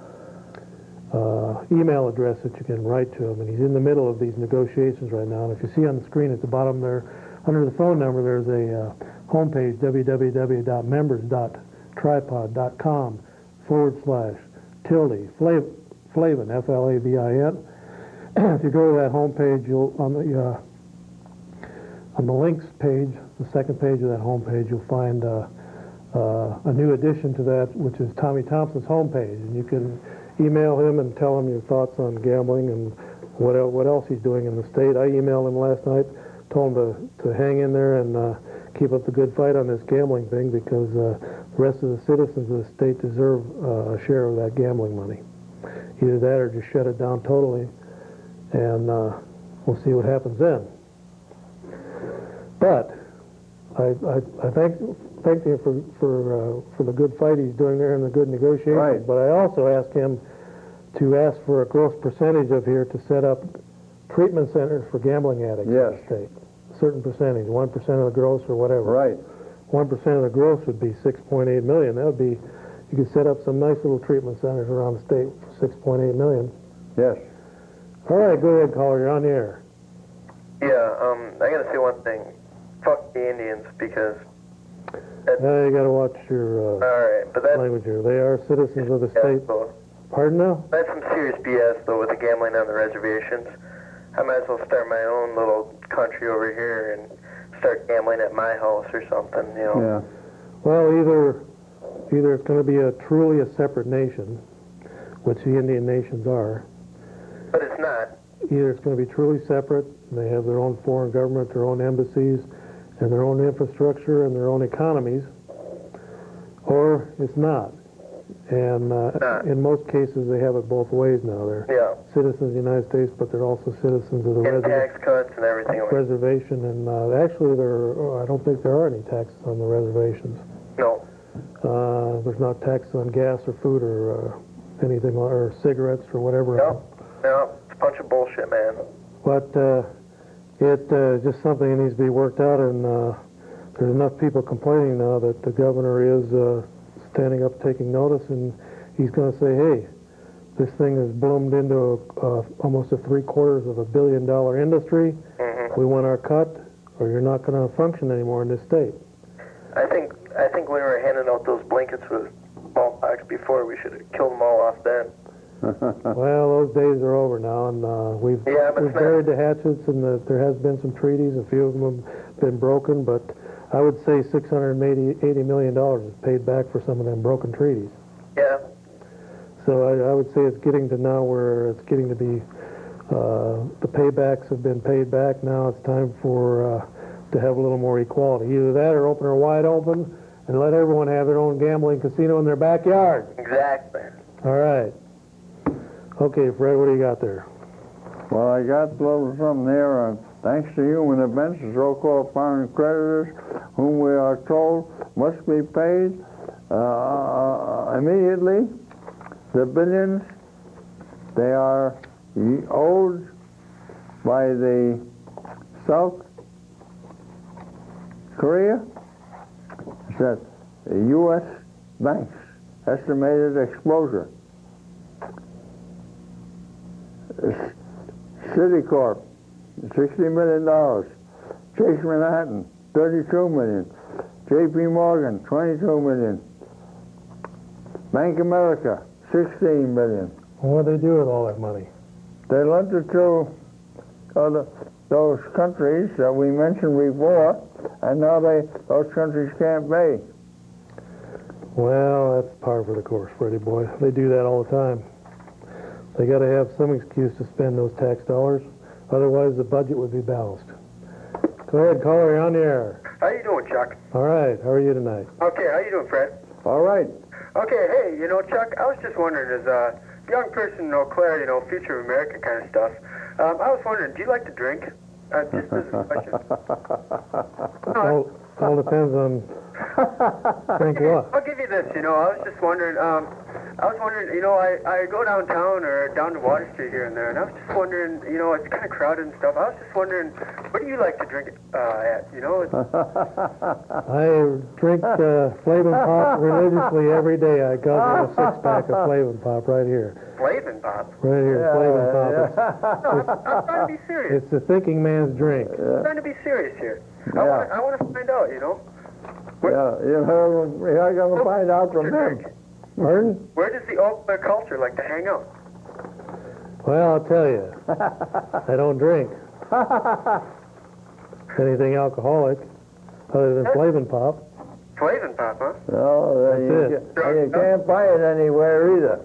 email address that you can write to him, and he's in the middle of these negotiations right now. And if you see on the screen at the bottom there, under the phone number, there's a homepage, www.members.tripod.com/Flavin, F-L-A-V-I-N. If you go to that homepage, you'll on the links page, the second page of that homepage, you'll find a new addition to that, which is Tommy Thompson's homepage, and you can email him and tell him your thoughts on gambling and what else he's doing in the state. I emailed him last night, told him to hang in there and keep up the good fight on this gambling thing, because the rest of the citizens of the state deserve a share of that gambling money. Either that or just shut it down totally, and we'll see what happens then. But I thank him for the good fight he's doing there and the good negotiations. Right. But I also asked him to ask for a gross percentage of here to set up treatment centers for gambling addicts in the state. A certain percentage, 1% of the gross or whatever. Right. 1% of the gross would be $6.8 million. That would be, you could set up some nice little treatment centers around the state for $6.8 million. Yes. All right, go ahead, caller. You're on the air. Yeah, I got to say one thing. Fuck the Indians, because... Now you got to watch your all right, but that's... language here. They are citizens of the state. So, Pardon now? that's some serious BS, though, with the gambling on the reservations. I might as well start my own little country over here and start gambling at my house or something, you know. Yeah. Well, either it's going to be truly a separate nation, which the Indian nations are. But it's not. Either it's going to be truly separate, and they have their own foreign government, their own embassies, and their own infrastructure and their own economies, or it's not. And in most cases, they have it both ways now. They're citizens of the United States, but they're also citizens of the tax cuts and everything. Reservation. And actually, I don't think there are any taxes on the reservations. No. There's not taxes on gas or food or anything, or cigarettes or whatever. No, it's a bunch of bullshit, man. But it's just something that needs to be worked out, and there's enough people complaining now that the governor is standing up, taking notice, and he's going to say, hey, this thing has bloomed into almost $750 million industry. Mm-hmm. We want our cut, or you're not going to function anymore in this state. I think when we were handing out those blankets with smallpox before, we should have killed them all off then. Well, those days are over now, and we've buried the hatchets, and there has been some treaties. A few of them have been broken, but I would say $680 million is paid back for some of them broken treaties. Yeah. So I would say it's getting to now where it's getting to be, the paybacks have been paid back. Now it's time for to have a little more equality. Either that or open her wide open and let everyone have their own gambling casino in their backyard. Exactly. All right. Okay, Fred, what do you got there? Well, I got a little something there. Thanks to human events, the so-called foreign creditors, whom we are told must be paid immediately, the billions they are owed by the South Korea, that the U.S. banks estimated exposure. Citicorp, $60 million. Chase Manhattan, $32 million. J.P. Morgan, $22 million. Bank America, $16 million. What do they do with all that money? They lent it to those countries that we mentioned before, and now those countries can't pay. Well, that's par for the course, Freddie boy. They do that all the time. They got to have some excuse to spend those tax dollars. Otherwise, the budget would be balanced. Go ahead, caller, you're on the air. How you doing, Chuck? All right, how are you tonight? Okay, how you doing, Fred? All right. Okay, hey, Chuck, I was just wondering, as a young person in Eau Claire, future of America kind of stuff, I was wondering, do you like to drink? Just as a question. All depends on drink what. I'll give you this, I was just wondering, I go downtown or down to Water Street here and there, and I was just wondering, it's kind of crowded and stuff. I was just wondering, what do you like to drink at, I drink Flavin' Pop religiously every day. I guzzle a six-pack of Flavin' Pop right here. Flavin' Pop? Right here, Flavin' Pop. I'm trying to be serious. It's the thinking man's drink. I'm trying to be serious here. Yeah. I want to find out, Yeah, you're going to find out from him. Pardon? Where does the Eau Claire culture like to hang out? Well, I'll tell you, I don't drink anything alcoholic other than Flavin' Pop. Flavin' Pop, huh? No, you can't buy it anywhere either.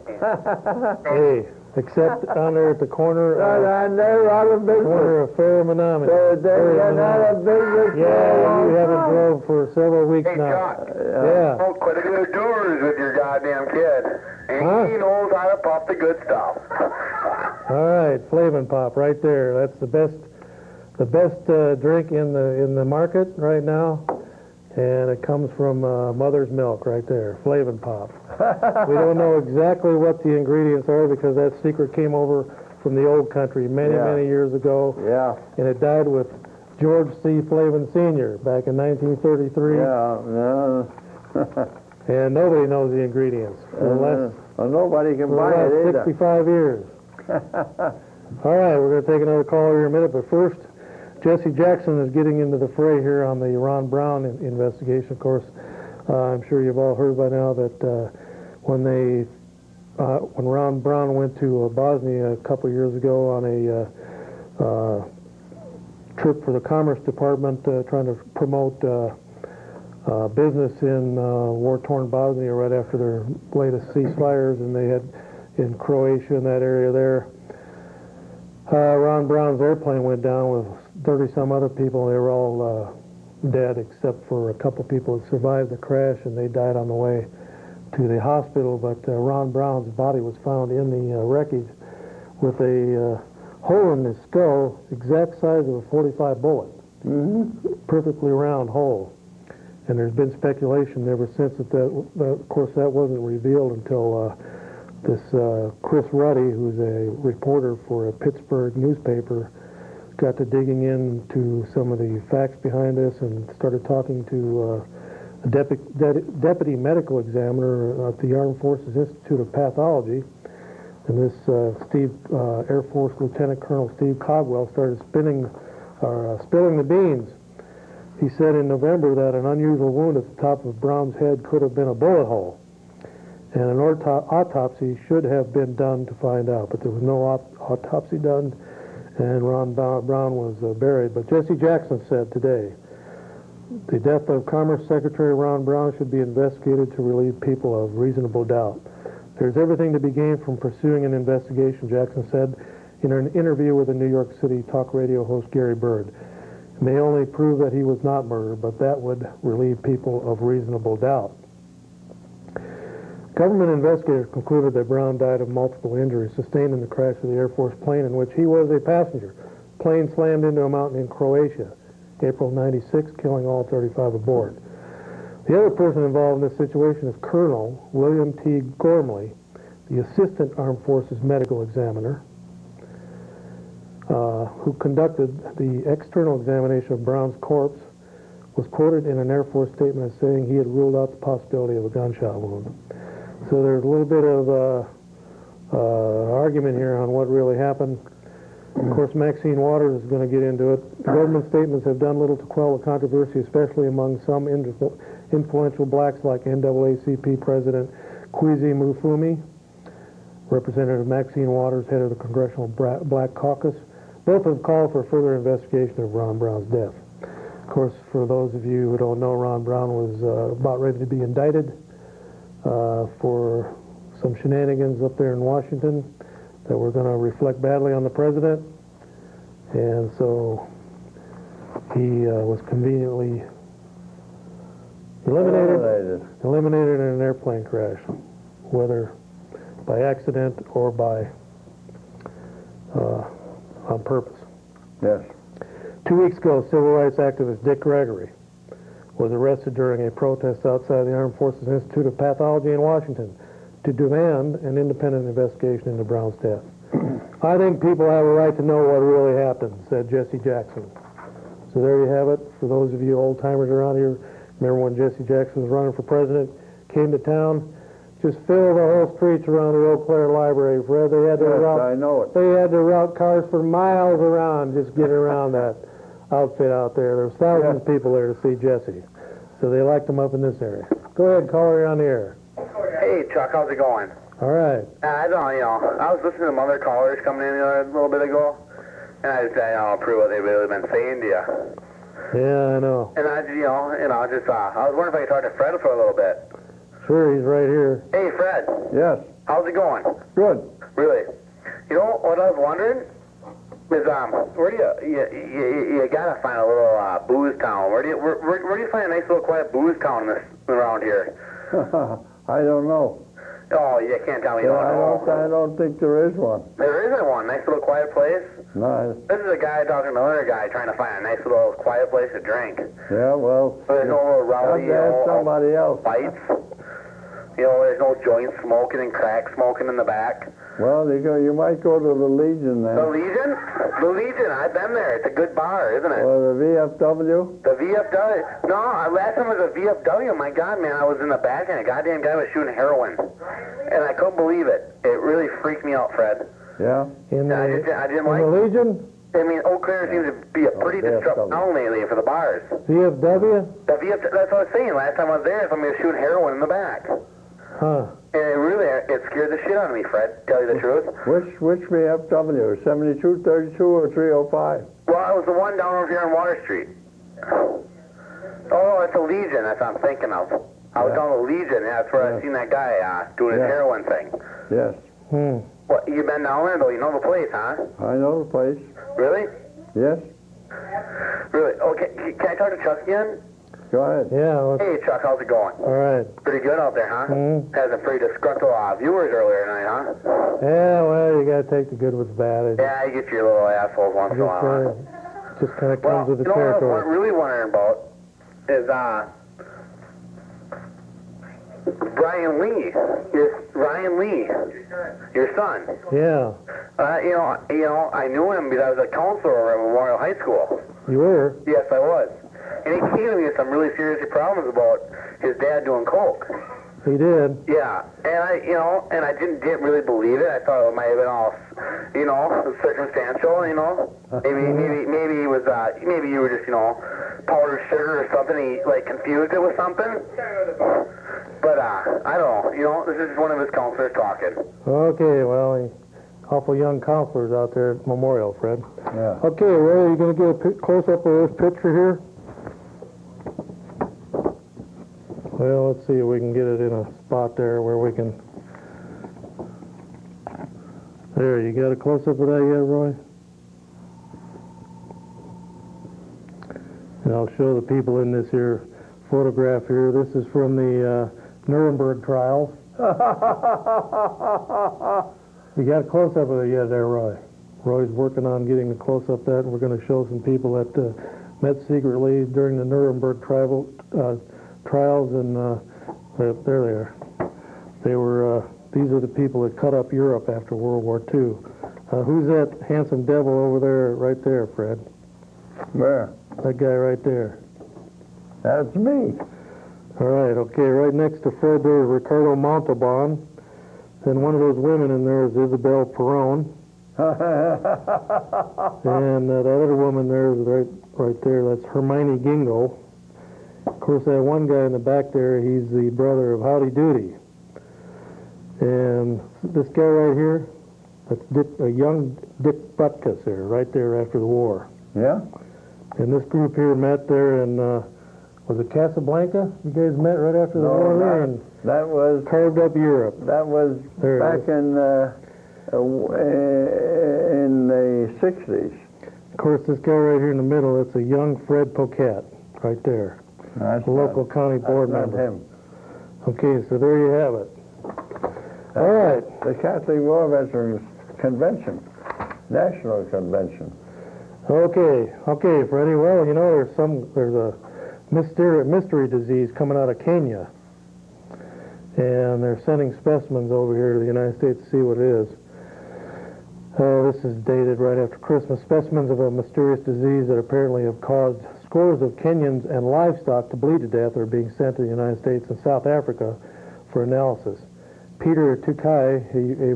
Hey, except down there at the corner And they're out of corner business. of Fair Menominee. They're out of business. Yeah, you haven't drove for several weeks Hey, now. Chuck. Yeah. Don't quit a good doers with your goddamn kid. Huh? He knows how to pop the good stuff. All right, Flavin' Pop, right there. That's the best drink in the market right now, and it comes from mother's milk right there, Flavin' Pop. We don't know exactly what the ingredients are because that secret came over from the old country many years ago, Yeah. and it died with George C. Flavin Sr. back in 1933. Yeah. And nobody knows the ingredients unless Well, nobody can for buy the it last either. 65 years. All right, we're going to take another call here in a minute, but first, Jesse Jackson is getting into the fray here on the Ron Brown investigation. Of course, I'm sure you've all heard by now that when Ron Brown went to Bosnia a couple years ago on a trip for the Commerce Department trying to promote business in war-torn Bosnia right after their latest ceasefires, and they had in Croatia in that area there. Ron Brown's airplane went down with 30-some other people. They were all dead except for a couple people that survived the crash, and they died on the way to the hospital. But Ron Brown's body was found in the wreckage with a hole in his skull, exact size of a .45 bullet. Perfectly round hole. And there's been speculation ever since that of course, that wasn't revealed until this Chris Ruddy, who's a reporter for a Pittsburgh newspaper, got to digging into some of the facts behind this and started talking to a deputy medical examiner at the Armed Forces Institute of Pathology. And this Air Force Lieutenant Colonel Steve Cogwell started spilling the beans. He said in November that an unusual wound at the top of Brown's head could have been a bullet hole. And an autopsy should have been done to find out, but there was no autopsy done, and Ron Brown was buried. But Jesse Jackson said today, the death of Commerce Secretary Ron Brown should be investigated to relieve people of reasonable doubt. There's everything to be gained from pursuing an investigation, Jackson said in an interview with the New York City talk radio host Gary Bird. It may only prove that he was not murdered, but that would relieve people of reasonable doubt. Government investigators concluded that Brown died of multiple injuries sustained in the crash of the Air Force plane in which he was a passenger. Plane slammed into a mountain in Croatia, April '96, killing all 35 aboard. The other person involved in this situation is Colonel William T. Gormley, the Assistant Armed Forces Medical Examiner, who conducted the external examination of Brown's corpse, was quoted in an Air Force statement as saying he had ruled out the possibility of a gunshot wound. So there's a little bit of argument here on what really happened. Of course, Maxine Waters is going to get into it. The government statements have done little to quell the controversy, especially among some influential blacks like NAACP President Kwesi Mufumi, Representative Maxine Waters, head of the Congressional Black Caucus. Both have called for further investigation of Ron Brown's death. Of course, for those of you who don't know, Ron Brown was about ready to be indicted for some shenanigans up there in Washington that were going to reflect badly on the president. And so He was conveniently eliminated in an airplane crash, whether by accident or by on purpose. Yes. 2 weeks ago, civil rights activist Dick Gregory was arrested during a protest outside the Armed Forces Institute of Pathology in Washington to demand an independent investigation into Brown's death. I think people have a right to know what really happened, said Jesse Jackson. So there you have it. For those of you old-timers around here, remember when Jesse Jackson was running for president, came to town, just filled the whole streets around the Eau Claire Library. Fred, they had to I know it. They had to route cars for miles around just getting around that outfit out there. There was thousands of people there to see Jesse. So they liked him up in this area. Go ahead, caller, you're on the air. Hey, Chuck, how's it going? All right. I don't, I was listening to some other callers coming in a little bit ago, and I just, approve what they've really been saying to you. Yeah, I know. And I was wondering if I could talk to Fred for a little bit. Sure, he's right here. Hey, Fred. Yes. How's it going? Good. Really? You know what I was wondering is, where do you gotta find a little booze town? Where do you find a nice little quiet booze town around here? I don't know. Oh, you can't tell me you don't know. I don't think there is one. There isn't one. Nice little quiet place. No. This is a guy talking to another guy trying to find a nice little quiet place to drink. Yeah, well. There's no little rowdy, somebody else. fights. There's no joint smoking and crack smoking in the back. Well, you might go to the Legion then. The Legion? The Legion, I've been there. It's a good bar, isn't it? Or the VFW? The VFW? No, last time I was at VFW, my God, man, I was in the back and a goddamn guy was shooting heroin. And I couldn't believe it. It really freaked me out, Fred. Yeah? I didn't like the Legion? I mean, Eau Claire seems to be a pretty disruptive town lately for the bars. VFW? The VFW, that's what I was saying. Last time I was there, somebody was shooting heroin in the back. Huh. And it scared the shit out of me, Fred, tell you the truth. Which VFW? 72, 32, or 305? Well, it was the one down over here on Water Street. Oh, it's a Legion, that's what I'm thinking of. I was down the Legion, that's where I seen that guy doing his heroin thing. Yes. What, you been down there, though? You know the place, huh? I know the place. Really? Yes. Really? Okay, can I talk to Chuck again? Go ahead. Yeah. Hey, Chuck, how's it going? All right. Pretty good out there, huh? Had some pretty disgruntled viewers earlier tonight, huh? Yeah, well, you got to take the good with the bad. Yeah, you get your little assholes once in a while. Just kind of comes with the What I territory. was really wondering about is Brian Lee, your son. Yeah. I knew him because I was a counselor over at Memorial High School. You were? Yes, I was. And he came to me with some really serious problems about his dad doing coke. He did? Yeah, and I didn't really believe it. I thought it might have been all, circumstantial. Maybe he was, maybe you were just, powdered sugar or something. He confused it with something. But I don't know. This is one of his counselors talking. Okay, well, awful young counselors out there at Memorial, Fred. Yeah. Okay, Ray, are you going to get a close-up of this picture here? Well, let's see if we can get it in a spot there where we can... There, you got a close-up of that yet, Roy? And I'll show the people in this here photograph here. This is from the Nuremberg trials. You got a close-up of it yet there, Roy? Roy's working on getting the close-up of that, and we're going to show some people that met secretly during the Nuremberg trials, and there they are. They were, these are the people that cut up Europe after World War II. Who's that handsome devil over there, right there, Fred? Where? That guy right there. That's me. All right, okay, right next to Fred there is Ricardo Montalban. Then one of those women in there is Isabel Perón. And that other woman there is right there, that's Hermione Gingo. Of course, that one guy in the back there, he's the brother of Howdy Doody. And this guy right here, that's young Dick Butkus there, right there after the war. Yeah? And this group here met there in, was it Casablanca? You guys met right after the war there and that was carved up Europe. That was back in the 60s. course, this guy right here in the middle, it's a young Fred Pocat, right there. That's A local not, county board that's member. not him. Okay, so there you have it. All right. The Catholic War Veterans Convention, National Convention. Okay, Freddie. Well, you know, there's a mystery disease coming out of Kenya, and they're sending specimens over here to the United States to see what it is. This is dated right after Christmas. Specimens of a mysterious disease that apparently have caused scores of Kenyans and livestock to bleed to death are being sent to the United States and South Africa for analysis. Peter Tukai, a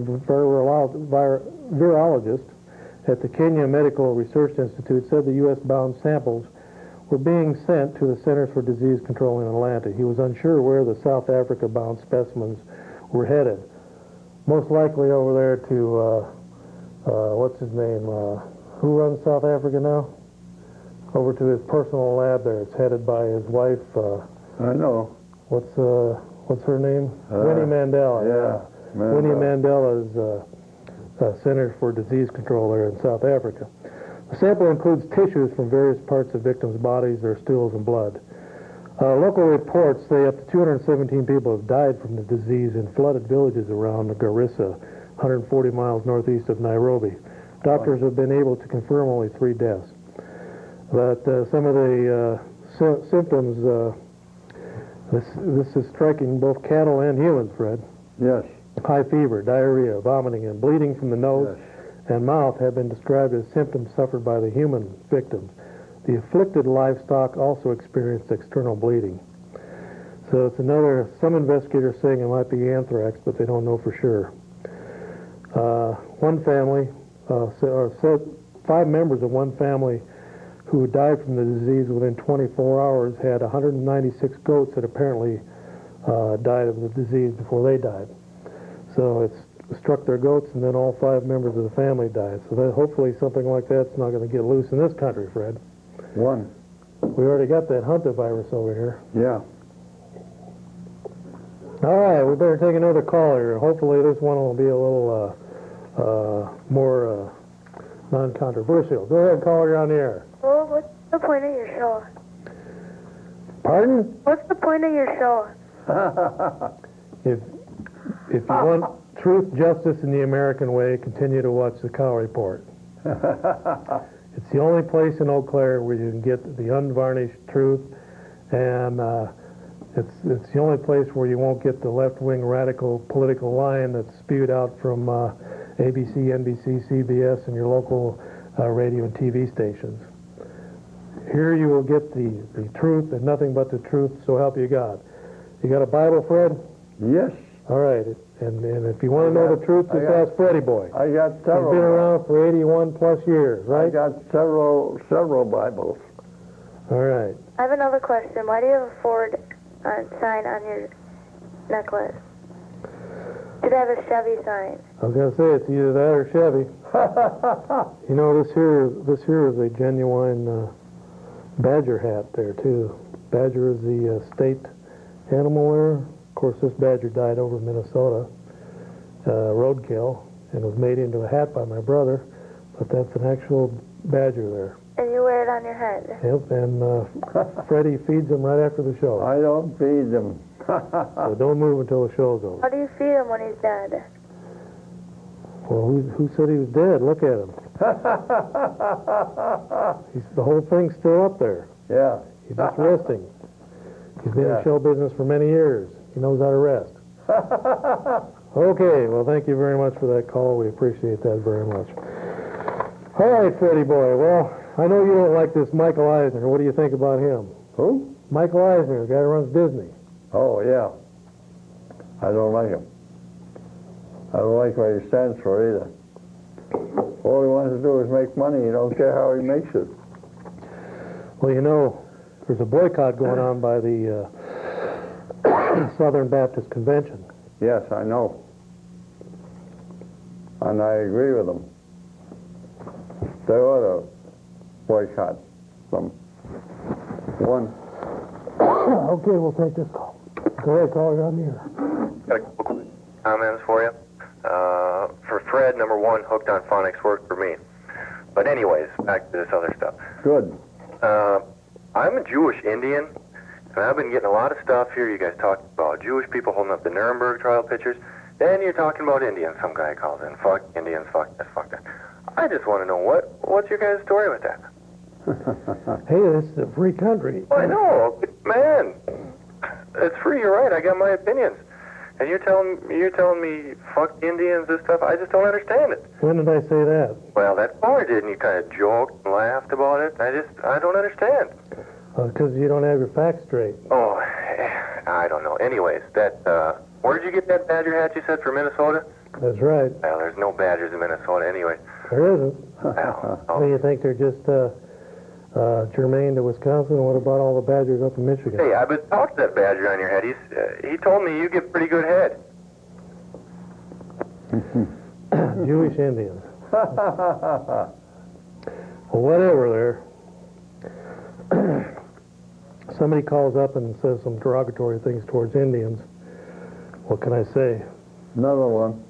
virologist at the Kenya Medical Research Institute, said the U.S.-bound samples were being sent to the Centers for Disease Control in Atlanta. He was unsure where the South Africa-bound specimens were headed. Most likely over there to, what's his name? Who runs South Africa now? Over to his personal lab there. It's headed by his wife. I know. What's her name? Winnie Mandela. Yeah. Winnie Mandela's Center for Disease Control there in South Africa. The sample includes tissues from various parts of victims' bodies, their stools, and blood. Local reports say up to 217 people have died from the disease in flooded villages around Garissa, 140 miles northeast of Nairobi. Doctors have been able to confirm only 3 deaths. But some of the symptoms, this is striking both cattle and humans, Fred. Yes. High fever, diarrhea, vomiting, and bleeding from the nose and mouth have been described as symptoms suffered by the human victims. The afflicted livestock also experienced external bleeding. So it's some investigators saying it might be anthrax, but they don't know for sure. One family, 5 members of one family who died from the disease within 24 hours had 196 goats that apparently died of the disease before they died. So it's struck their goats, and then all 5 members of the family died. So hopefully something like that's not going to get loose in this country, Fred. One. We already got that Hunter virus over here. Yeah. All right, we better take another call here. Hopefully this one will be a little more non-controversial. Go ahead, caller, you're on the air. Well, what's the point of your show? Pardon? What's the point of your show? If you want truth, justice, and the American way, continue to watch the Cow Report. It's the only place in Eau Claire where you can get the unvarnished truth, and it's the only place where you won't get the left-wing radical political line that's spewed out from ABC, NBC, CBS, and your local radio and TV stations. Here you will get the truth and nothing but the truth, so help you God. You got a Bible, Fred? Yes. All right, and if you want to know the truth, just ask Freddie Boy. I got several. He's been around for 81 plus years, right? I got several Bibles. All right. I have another question. Why do you have a Ford sign on your necklace? Should have a Chevy sign. I was going to say it's either that or Chevy. You know, this here is a genuine badger hat there too. Badger is the state animal there. Of course, this badger died over in Minnesota, roadkill, and was made into a hat by my brother, but that's an actual badger there. And you wear it on your head. Yep, and Freddie feeds them right after the show. I don't feed them. So don't move until the show's over. How do you feed him when he's dead? Well, who said he was dead? Look at him. The whole thing's still up there. Yeah. He's just resting. He's been in show business for many years. He knows how to rest. Okay, well, thank you very much for that call. We appreciate that very much. All right, Freddie Boy. Well, I know you don't like this Michael Eisner. What do you think about him? Who? Michael Eisner, the guy who runs Disney. Oh, yeah. I don't like him. I don't like what he stands for either. All he wants to do is make money. He don't care how he makes it. Well, you know, there's a boycott going on by the Southern Baptist Convention. Yes, I know. And I agree with them. They ought to boycott them. One. Okay, we'll take this call. Go ahead, caller, you're on the air. Got a couple quick comments for you. For Fred, number one, Hooked on Phonics worked for me. But anyways, back to this other stuff. Good. I'm a Jewish Indian, and I've been getting a lot of stuff here. You guys talking about Jewish people holding up the Nuremberg trial pictures. Then you're talking about Indians. Some guy calls in, fuck Indians, fuck this, fuck that. I just want to know what's your guys' story with that? Hey, this is a free country. I know, man. It's free. You're right. I got my opinions, and you're telling me fuck Indians, this stuff. I just don't understand it. When did I say that? Well, that caller did, and you kind of joked and laughed about it. I don't understand. Because you don't have your facts straight. Oh, I don't know. Anyways, where did you get that badger hat you said for Minnesota? That's right. Well, there's no badgers in Minnesota anyway. There isn't. Well, Do you think they're just germane to Wisconsin? What about all the badgers up in Michigan? Hey, I've been talking to that badger on your head. He told me you get pretty good head. Jewish Indians. Well, whatever there. Somebody calls up and says some derogatory things towards Indians. What can I say? Another one.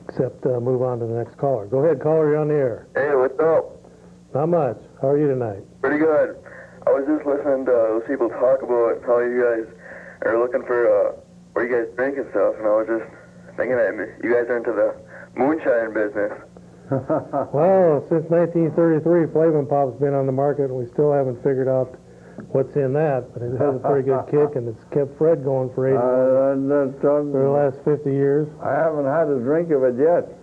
Except move on to the next caller. Go ahead, caller, you're on the air. Hey, what's up? Not much. How are you tonight? Pretty good. I was just listening to those people talk about how you guys are looking for where you guys drink and stuff, and I was just thinking that you guys are into the moonshine business. Well, since 1933, Flavin Pop's been on the market, and we still haven't figured out what's in that, but it has a pretty good kick, and it's kept Fred going for 80 for the last 50 years. I haven't had a drink of it yet.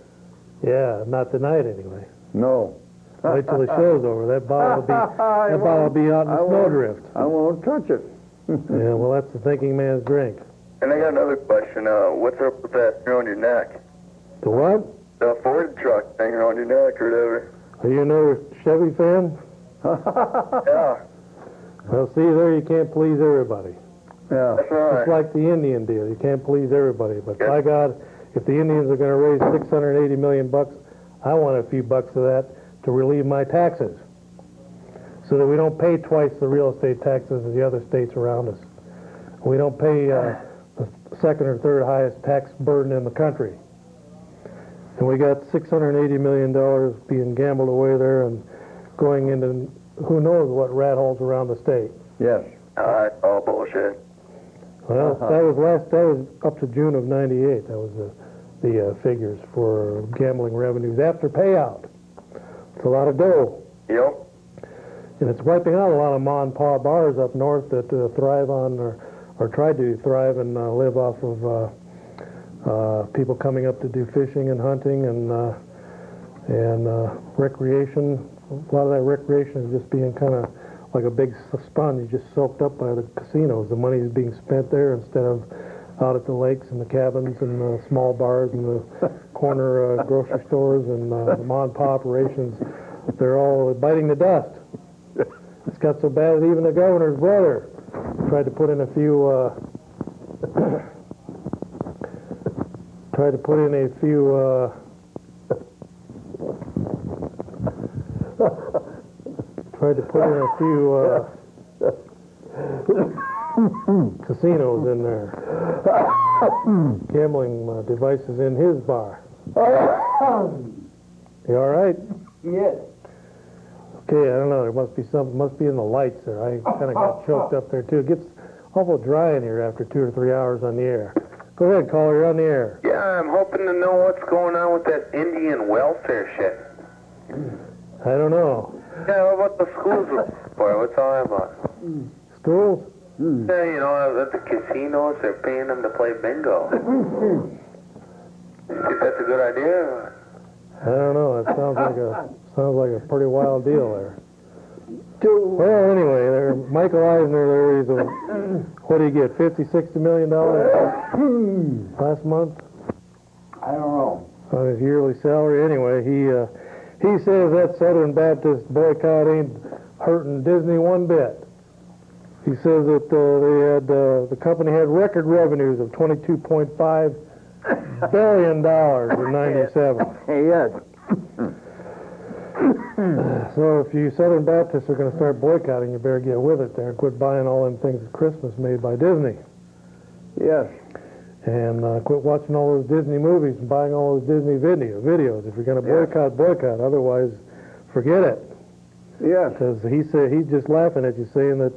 Yeah, not tonight anyway. No. Wait till the show's over. That bottle will be out in the snowdrift. I won't touch it. Yeah, well, that's the thinking man's drink. And I got another question. What's up with that around your neck? The what? The Ford truck thing around your neck or whatever. Are you no Chevy fan? Yeah. Well, see, there you can't please everybody. Yeah. That's right. It's like the Indian deal. You can't please everybody. But by God, if the Indians are going to raise $680 million, I want a few bucks of that to relieve my taxes, so that we don't pay twice the real estate taxes as the other states around us. We don't pay the second or third highest tax burden in the country. And we got $680 million being gambled away there and going into who knows what rat holes around the state. Yes. That's all bullshit. Well, that was up to June of '98. That was the figures for gambling revenues after payout. It's a lot of dough. Yep. And it's wiping out a lot of ma and pa bars up north that thrive on or try to thrive and live off of people coming up to do fishing and hunting and recreation. A lot of that recreation is just being kind of like a big sponge, just soaked up by the casinos. The money is being spent there instead of out at the lakes and the cabins and the small bars and the corner grocery stores and the ma and pa operations. They're all biting the dust. It's got so bad that even the governor's brother tried to put in a few casinos in there, gambling devices in his bar. You all right? Yes. Okay, I don't know. There must be something. Must be in the lights there. I kind of got choked up there too. It gets awful dry in here after 2 or 3 hours on the air. Go ahead, caller. You're on the air. Yeah, I'm hoping to know what's going on with that Indian welfare shit. I don't know. Yeah, what about the schools, boy? What's all that about? Schools? Yeah, you know, at the casinos, they're paying them to play bingo. You think that's a good idea? I don't know. It sounds like a pretty wild deal there. Well, anyway, there, Michael Eisner there, he's what did he get, $50-60 million last month? I don't know. On his yearly salary. Anyway, he says that Southern Baptist boycott ain't hurting Disney one bit. He says that the company had record revenues of $22.5 billion in '97. Yes. So if you Southern Baptists are going to start boycotting, you better get with it there and quit buying all them things at Christmas made by Disney. Yes. And quit watching all those Disney movies and buying all those Disney videos. If you're going to boycott, boycott. Otherwise, forget it. Yes. Because he's just laughing at you, saying that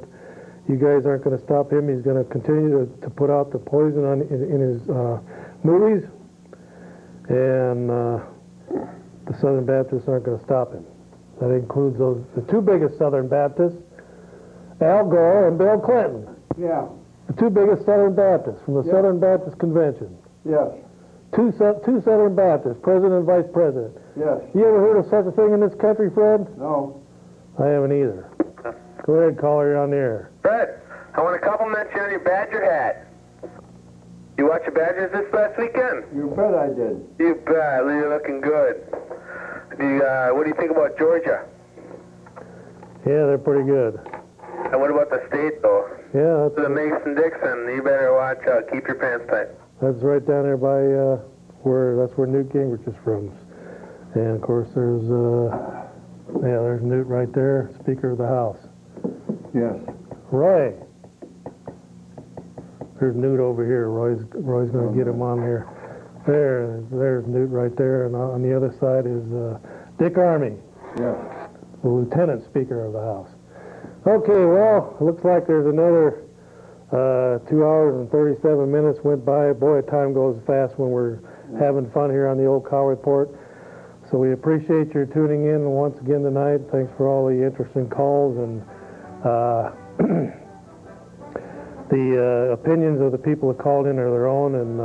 you guys aren't going to stop him. He's going to continue to put out the poison in his movies, and the Southern Baptists aren't going to stop him. That includes the two biggest Southern Baptists, Al Gore and Bill Clinton. Yeah. The two biggest Southern Baptists from the Southern Baptist Convention. Yes. Two Southern Baptists, president and vice president. Yes. You ever heard of such a thing in this country, Fred? No. I haven't either. Go ahead, caller, you're on the air. Fred, I want to compliment you on your Badger hat. You watch the Badgers this last weekend? You bet I did. You bet. You're looking good. What do you think about Georgia? Yeah, they're pretty good. And what about the state, though? Yeah, The Mason-Dixon. You better watch out. Keep your pants tight. that's right down there by that's where Newt Gingrich is from. And of course, there's Newt right there, Speaker of the House. Yes. Roy. There's Newt over here. Roy's going to get him on there. There's Newt right there, and on the other side is Dick Armey, Yes. the Lieutenant Speaker of the House. Okay, well, it looks like there's another 2 hours and 37 minutes went by. Boy, time goes fast when we're having fun here on the Old Cow Report. So we appreciate your tuning in once again tonight. Thanks for all the interesting calls, and the opinions of the people that called in are their own, and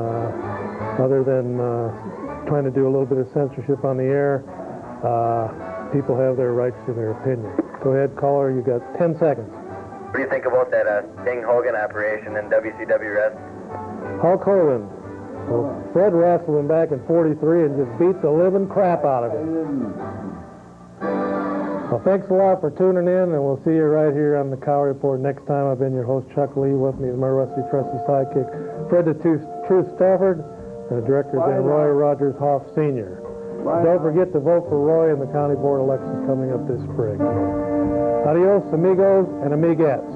other than trying to do a little bit of censorship on the air, people have their rights to their opinion. Go ahead, caller. You got 10 seconds. What do you think about that Sting Hogan operation in WCW wrestling? Hulk Hogan. Well, Fred wrestled him back in '43 and just beat the living crap out of him. Well, thanks a lot for tuning in, and we'll see you right here on the Cow Report next time. I've been your host, Chuck Lee. With me is my rusty, trusty sidekick, Fred the Truth Stafford, and the director is Roy Rogers Hoff Sr. Don't forget to vote for Roy in the County Board elections coming up this spring. Adios, amigos, and amigettes.